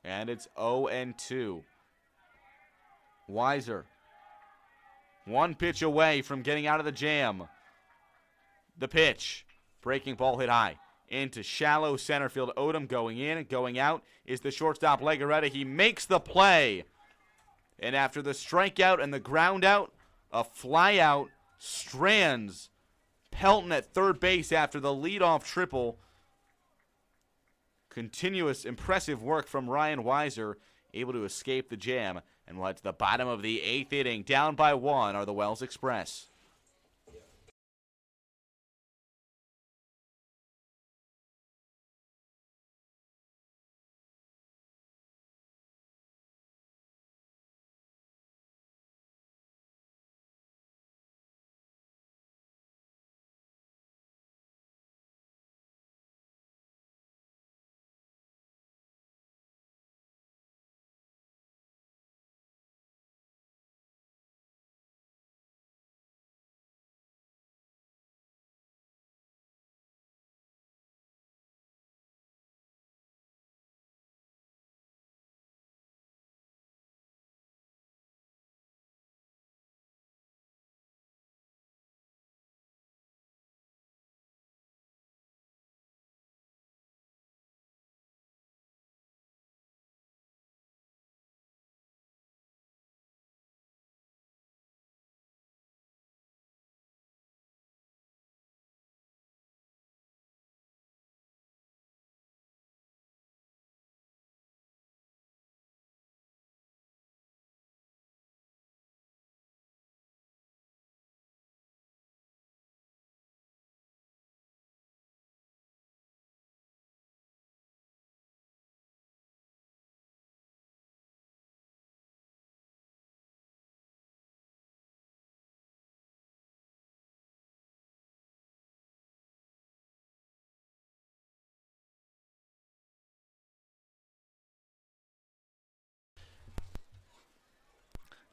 And it's 0-2. Weiser. 1 pitch away from getting out of the jam. The pitch. Breaking ball hit high. Into shallow center field. Odom going in and going out is the shortstop Legarreta. He makes the play. And after the strikeout and the ground out, a fly out strands Pelton at third base after the leadoff triple. Continuous, impressive work from Ryan Weiser, able to escape the jam. And what to the bottom of the 8th inning, down by 1 are the Wells Express.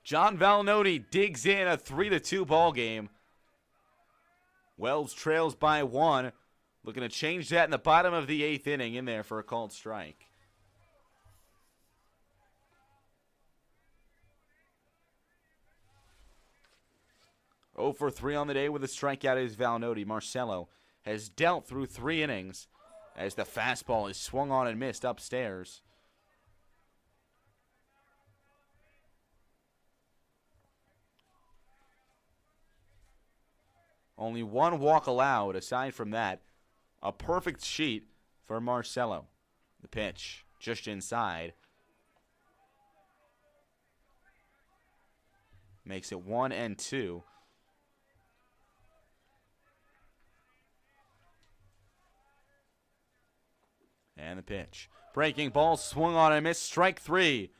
John Valnoti digs in a 3-2 ball game. Wells trails by 1. Looking to change that in the bottom of the 8th inning in there for a called strike. Oh for 3 on the day with a strikeout is Valnoti. Marcelo has dealt through 3 innings as the fastball is swung on and missed upstairs. Only 1 walk allowed. Aside from that, a perfect sheet for Marcelo. The pitch just inside. Makes it 1-2. And the pitch. Breaking ball swung on and missed. Strike 3.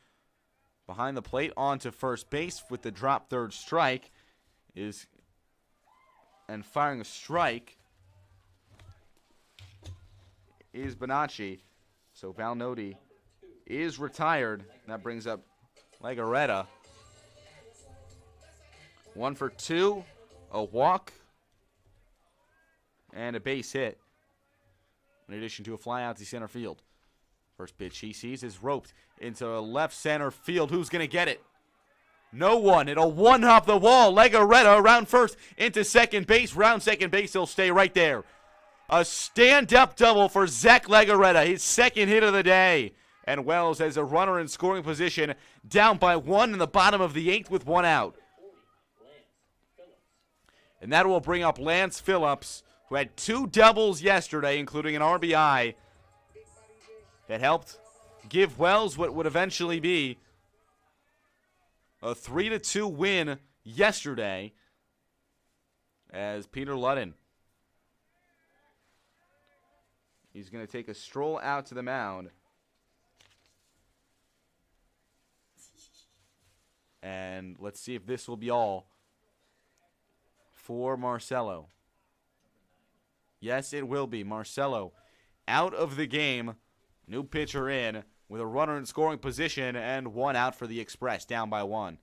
Behind the plate onto first base with the drop third strike is... And firing a strike is Bonacci. So Valnoti is retired. That brings up Legarreta. 1 for 2, a walk, and a base hit. In addition to a fly out to center field. First pitch he sees is roped into left center field. Who's going to get it? No one. It'll one-hop the wall. Legarreta around first into second base. Round second base. He'll stay right there. A stand-up double for Zach Legarreta, his second hit of the day. And Wells has a runner in scoring position, down by 1 in the bottom of the 8th with 1 out. And that will bring up Lance Phillips, who had 2 doubles yesterday, including an RBI, that helped give Wells what would eventually be a 3-2 win yesterday, as Peter Ludden, he's going to take a stroll out to the mound. And let's see if this will be all for Marcelo. Yes, it will be. Marcelo out of the game. New pitcher in with a runner in scoring position and 1 out for the Express, down by 1.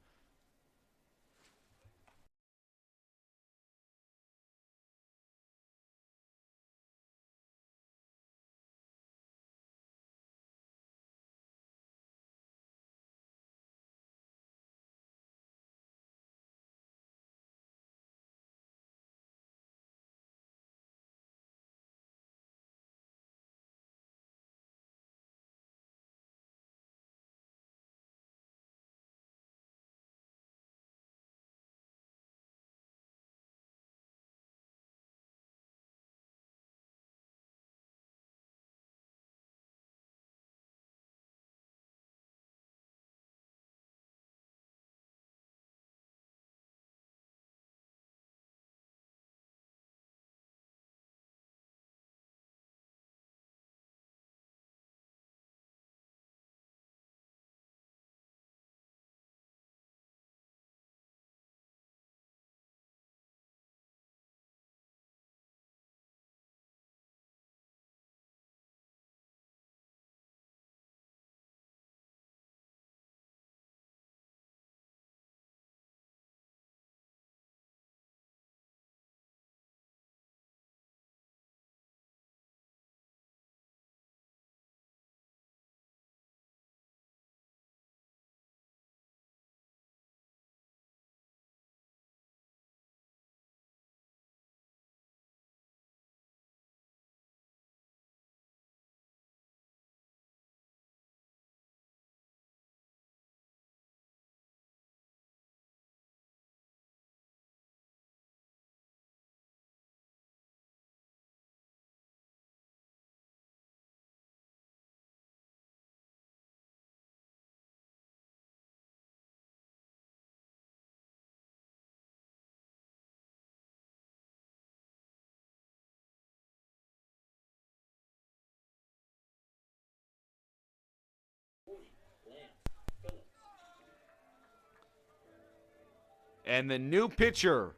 And the new pitcher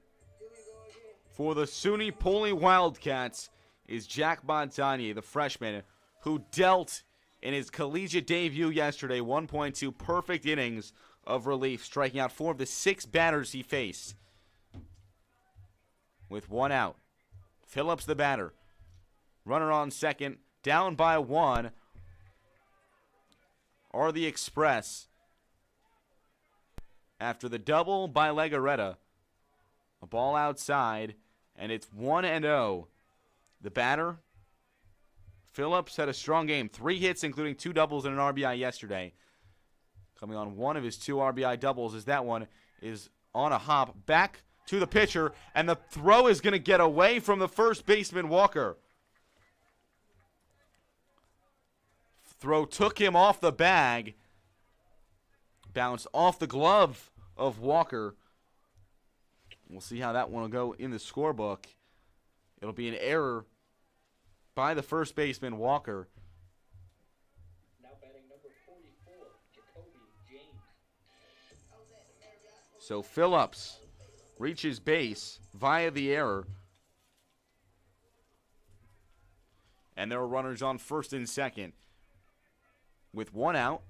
for the SUNY Poli Wildcats is Jack Montagnier, the freshman, who dealt in his collegiate debut yesterday 1.2 perfect innings of relief, striking out 4 of the 6 batters he faced. With 1 out. Phillips the batter. Runner on second, down by 1 are the Express. After the double by Legarreta, a ball outside, and it's 1-0. The batter, Phillips, had a strong game. 3 hits, including 2 doubles and an RBI yesterday. Coming on 1 of his 2 RBI doubles, as that one is on a hop. Back to the pitcher, and the throw is going to get away from the first baseman, Walker. Throw took him off the bag. Bounced off the glove of Walker. We'll see how that one will go in the scorebook. It'll be an error by the first baseman, Walker. Now batting number 44, Jacoby James. So Phillips reaches base via the error. And there are runners on first and second. With 1 out.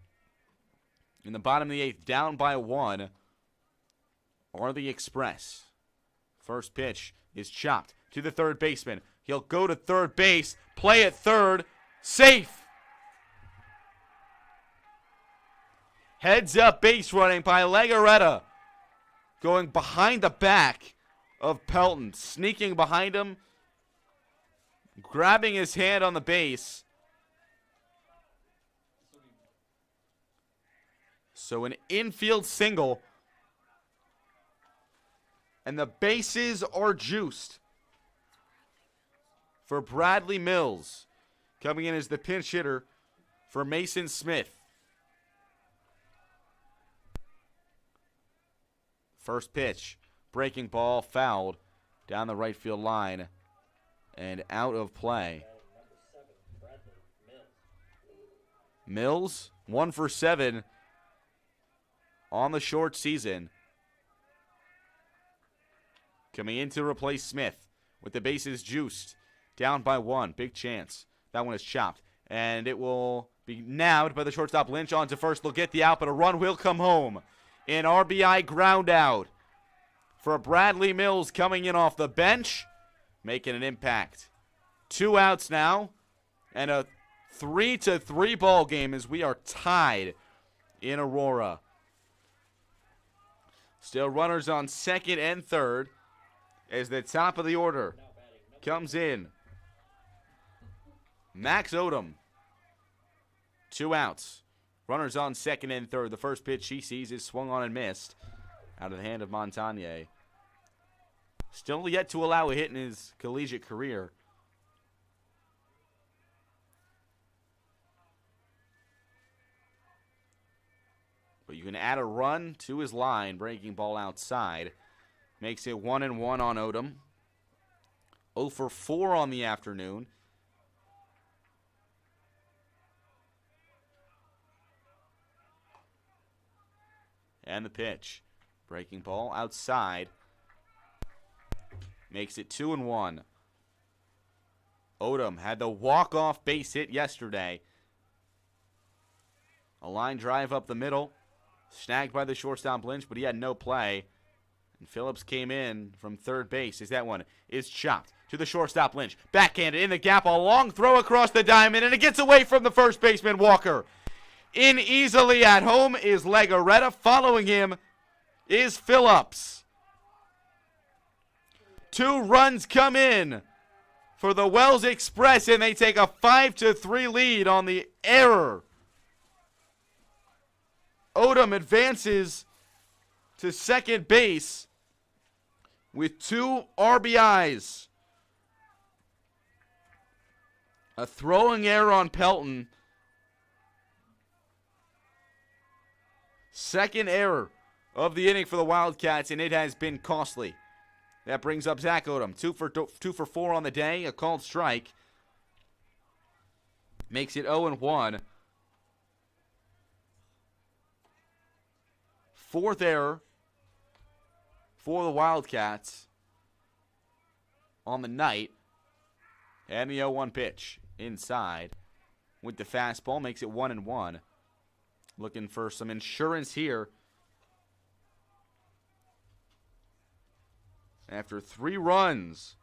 In the bottom of the 8th, down by 1, are the Express. First pitch is chopped to the third baseman. He'll go to third base, play at third, safe. Heads up base running by Legarreta. Going behind the back of Pelton. Sneaking behind him. Grabbing his hand on the base. So an infield single. And the bases are juiced for Bradley Mills. Coming in as the pinch hitter for Mason Smith. First pitch. Breaking ball fouled down the right field line and out of play. Mills, 1 for 7 on the short season. Coming in to replace Smith with the bases juiced. Down by 1. Big chance. That one is chopped. And it will be nabbed by the shortstop. Lynch on to first. They'll get the out, but a run will come home. An RBI ground out for Bradley Mills coming in off the bench. Making an impact. 2 outs now. And a 3-3 ball game as we are tied in Aurora. Still runners on second and third as the top of the order comes in. Max Odom. 2 outs. Runners on second and third. The first pitch he sees is swung on and missed out of the hand of Montagne. Still yet to allow a hit in his collegiate career. But you can add a run to his line. Breaking ball outside. Makes it 1-1 on Odom. 0 for 4 on the afternoon. And the pitch. Breaking ball outside. Makes it 2-1. Odom had the walk-off base hit yesterday. A line drive up the middle. Snagged by the shortstop Lynch, but he had no play. And Phillips came in from third base as that one is chopped to the shortstop Lynch. Backhanded in the gap, a long throw across the diamond, and it gets away from the first baseman Walker. In easily at home is Legarreta. Following him is Phillips. 2 runs come in for the Wells Express, and they take a 5-3 lead on the error. Odom advances to second base with 2 RBIs. A throwing error on Pelton. Second error of the inning for the Wildcats, and it has been costly. That brings up Zach Odom. 2 for 4 on the day. A called strike. Makes it 0-1. 4th error for the Wildcats on the night. And the 0-1 pitch inside with the fastball makes it 1-1. Looking for some insurance here. After 3 runs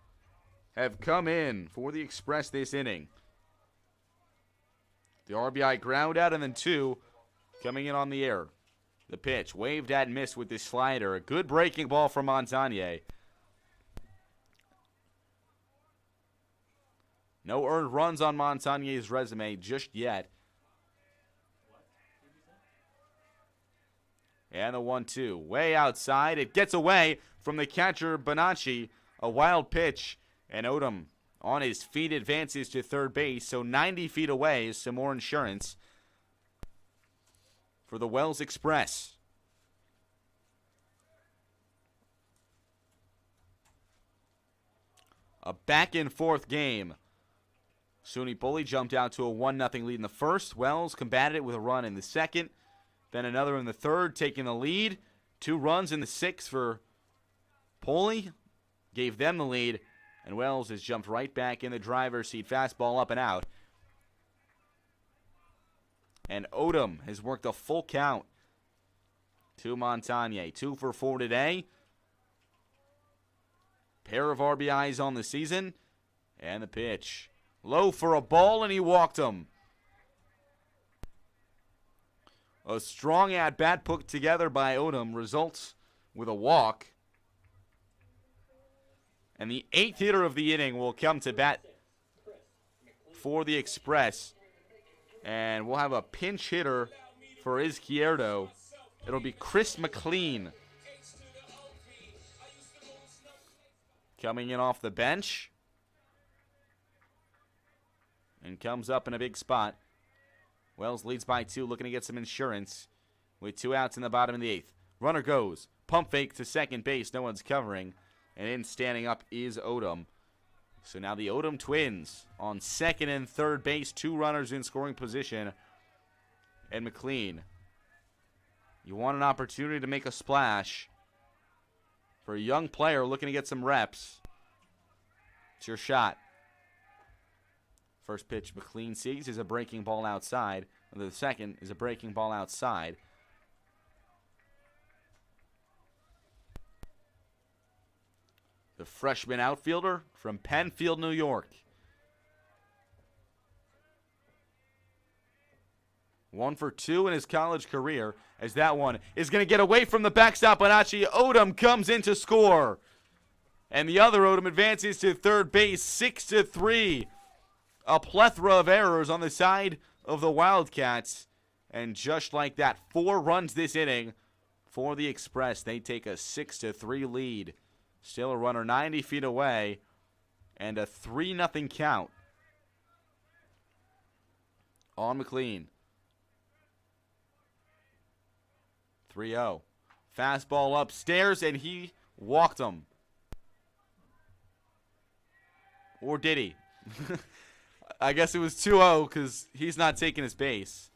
have come in for the Express this inning. The RBI ground out and then 2 coming in on the air. The pitch, waved at and missed with this slider. A good breaking ball from Montagne. No earned runs on Montagne's resume just yet. And the 1-2, way outside. It gets away from the catcher, Bonacci. A wild pitch, and Odom on his feet advances to third base. So 90 feet away is some more insurance for the Wells Express. A back-and-forth game. SUNY Bully jumped out to a 1-0 lead in the first. Wells combated it with a run in the second. Then another in the third, taking the lead. 2 runs in the 6th for Poli. Gave them the lead. And Wells has jumped right back in the driver's seat. Fastball up and out. And Odom has worked a full count to Montagne. 2 for 4 today. Pair of RBIs on the season. And the pitch. Low for a ball, and he walked him. A strong at-bat put together by Odom results with a walk. And the 8th hitter of the inning will come to bat for the Express. And we'll have a pinch hitter for Izquierdo. It'll be Chris McLean coming in off the bench. And comes up in a big spot. Wells leads by 2, looking to get some insurance with 2 outs in the bottom of the 8th. Runner goes. Pump fake to second base. No one's covering. And in standing up is Odom. So now the Odom Twins on second and third base. 2 runners in scoring position. And McLean. You want an opportunity to make a splash. For a young player looking to get some reps. It's your shot. First pitch McLean sees is a breaking ball outside. And the second is a breaking ball outside. The freshman outfielder from Penfield, New York. 1 for 2 in his college career, as that one is going to get away from the backstop. Bonacci. Odom comes in to score. And the other Odom advances to third base, 6-3. A plethora of errors on the side of the Wildcats. And just like that, 4 runs this inning for the Express. They take a 6-3 lead. Still a runner 90 feet away. And a 3-0 count on McLean. 3-0. Fastball upstairs, and he walked him. Or did he? I guess it was 2-0 because he's not taking his base.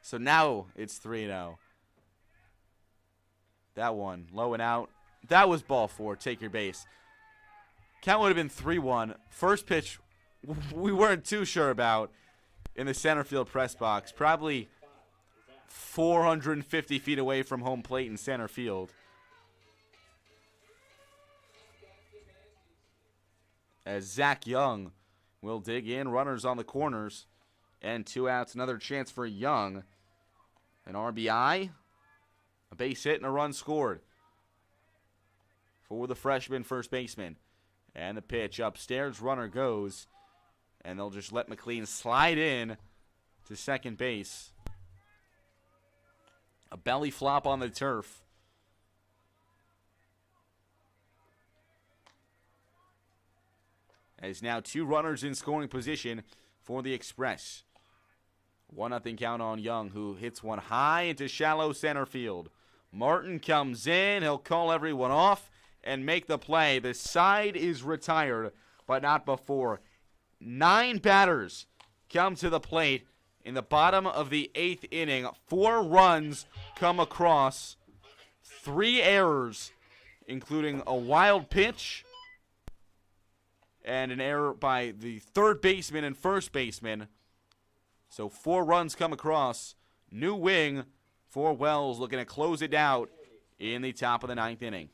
So now it's 3-0. That one, low and out. That was ball 4. Take your base. Count would have been 3-1. First pitch, we weren't too sure about in the center field press box. Probably 450 feet away from home plate in center field. As Zach Young will dig in. Runners on the corners. And 2 outs. Another chance for Young. An RBI. A base hit and a run scored for the freshman first baseman. And the pitch upstairs. Runner goes. And they'll just let McLean slide in to second base. A belly flop on the turf. As now 2 runners in scoring position for the Express. 1-0 count on Young, who hits one high into shallow center field. Martin comes in. He'll call everyone off and make the play. The side is retired, but not before. 9 batters come to the plate in the bottom of the 8th inning. 4 runs come across. 3 errors, including a wild pitch and an error by the third baseman and first baseman. So 4 runs come across. New wing for Wells, looking to close it out in the top of the 9th inning.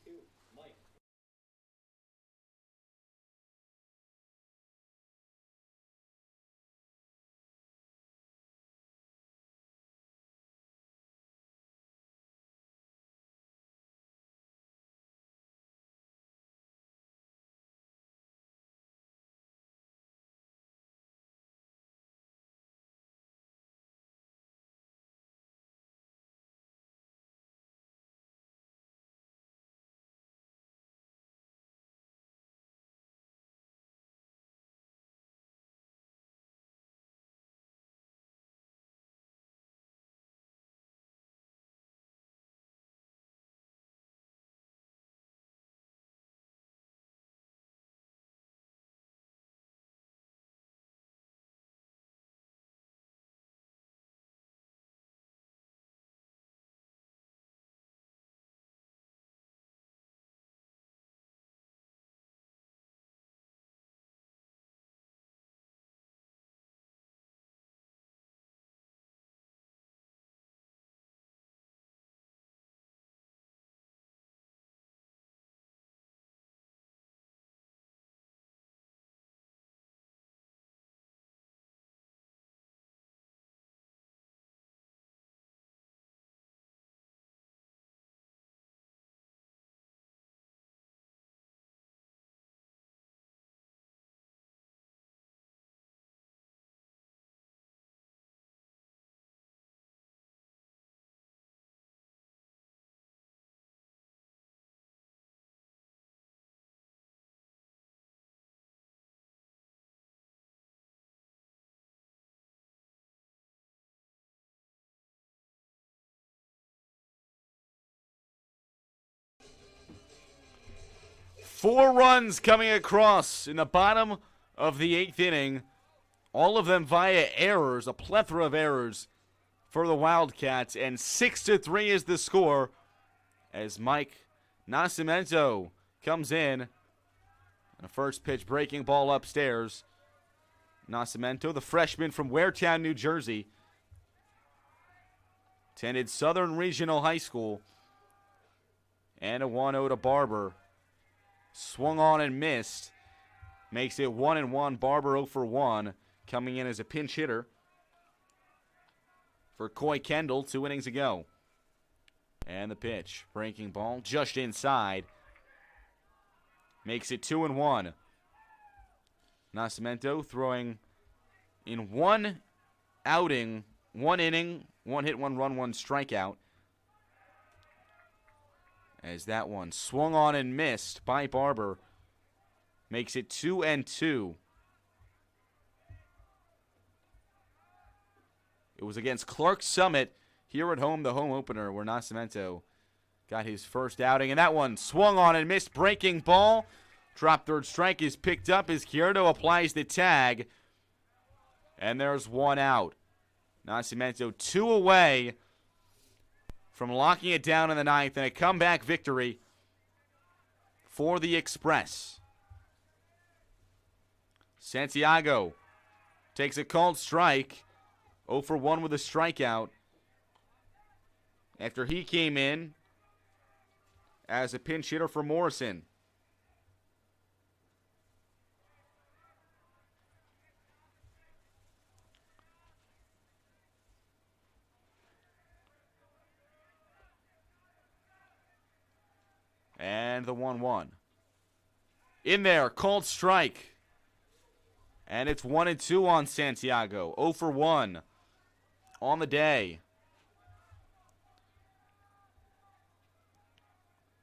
4 runs coming across in the bottom of the 8th inning. All of them via errors, a plethora of errors for the Wildcats. And 6-3 is the score as Mike Nascimento comes in. A first pitch breaking ball upstairs. Nascimento, the freshman from Waretown, New Jersey. Attended Southern Regional High School. And a 1-0 to Barber. Swung on and missed. Makes it 1-1. Barber 0 for 1. Coming in as a pinch hitter for Coy Kendall. 2 innings ago. And the pitch. Breaking ball just inside. Makes it 2-1. Nascimento throwing in 1 outing, 1 inning, 1 hit, 1 run, 1 strikeout. As that one swung on and missed by Barber. Makes it 2-2. It was against Clark Summit here at home, the home opener, where Nascimento got his first outing. And that one swung on and missed. Breaking ball. Drop third strike is picked up as Kierdo applies the tag. And there's 1 out. Nascimento 2 away from locking it down in the 9th, and a comeback victory for the Express. Santiago takes a called strike. 0 for 1 with a strikeout. After he came in as a pinch hitter for Morrison. And the 1-1. In there, called strike. And it's 1-2 on Santiago. 0 for 1 on the day.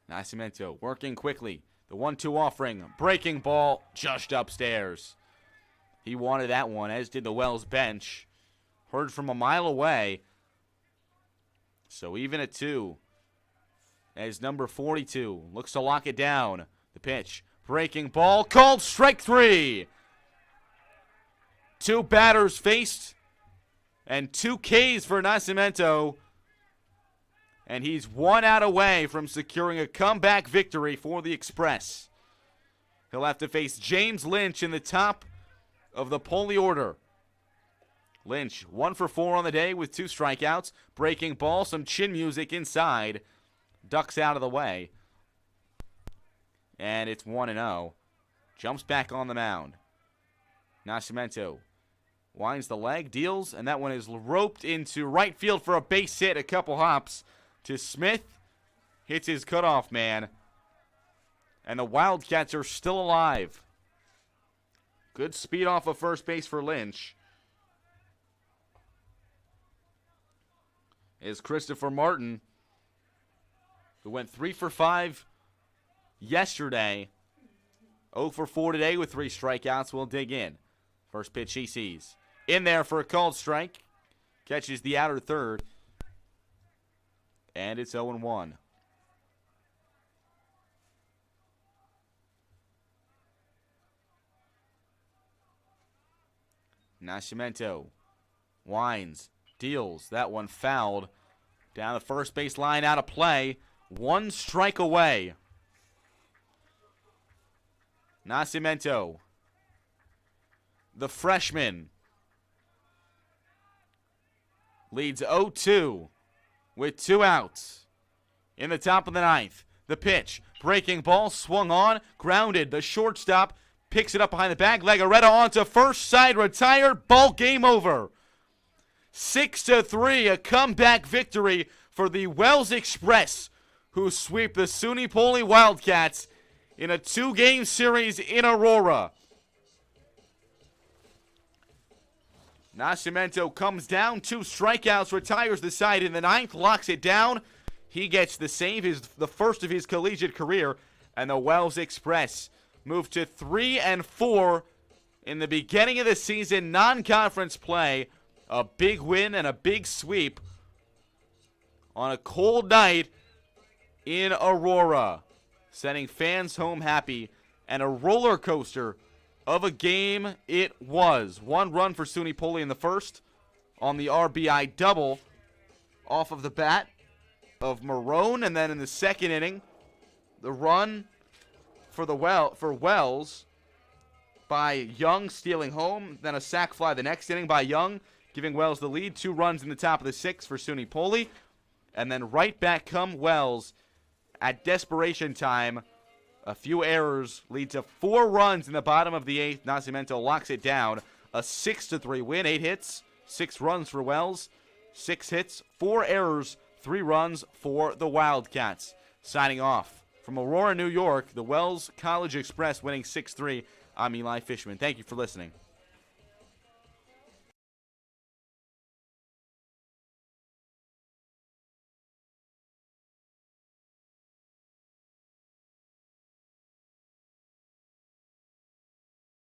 Nascimento working quickly. The 1-2 offering. Breaking ball just upstairs. He wanted that one, as did the Wells bench. Heard from a mile away. So even at 2. As number 42 looks to lock it down. The pitch. Breaking ball. Called strike 3. 2 batters faced. And 2 Ks for Nascimento. And he's 1 out away from securing a comeback victory for the Express. He'll have to face James Lynch in the top of the Poli order. Lynch 1 for 4 on the day with 2 strikeouts. Breaking ball. Some chin music inside. Ducks out of the way. And it's 1-0. Jumps back on the mound. Nascimento winds the leg, deals, and that one is roped into right field for a base hit. A couple hops to Smith. Hits his cutoff man. And the Wildcats are still alive. Good speed off of first base for Lynch. Is Christopher Martin, who went 3 for 5 yesterday. 0 for 4 today with 3 strikeouts. We'll dig in. First pitch he sees. In there for a called strike. Catches the outer third. And it's 0-1. Nascimento winds, deals. That one fouled. Down the first base line, out of play. 1 strike away. Nascimento, the freshman, leads 0-2 with 2 outs in the top of the 9th. The pitch, breaking ball, swung on, grounded. The shortstop picks it up behind the bag. Legarreta onto first side, retired. Ball game over. 6-3, a comeback victory for the Wells Express, who sweep the SUNY Poli Wildcats in a 2-game series in Aurora. Nascimento comes down, 2 strikeouts, retires the side in the 9th, locks it down. He gets the save, the first of his collegiate career, and the Wells Express move to 3-4 in the beginning of the season, non-conference play. A big win and a big sweep on a cold night in Aurora. sending fans home happy, and a roller coaster of a game it was. 1 run for SUNY Poli in the first on the RBI double off of the bat of Marone, and then in the second inning, the run for Wells by Young stealing home, then a sac fly the next inning by Young, giving Wells the lead. 2 runs in the top of the 6th for SUNY Poli, and then right back come Wells at desperation time. A few errors lead to 4 runs in the bottom of the 8th. Nascimento locks it down. A 6-3 win. 8 hits, 6 runs for Wells. 6 hits, 4 errors, 3 runs for the Wildcats. Signing off from Aurora, New York, the Wells College Express winning 6-3. I'm Eli Fishman. Thank you for listening.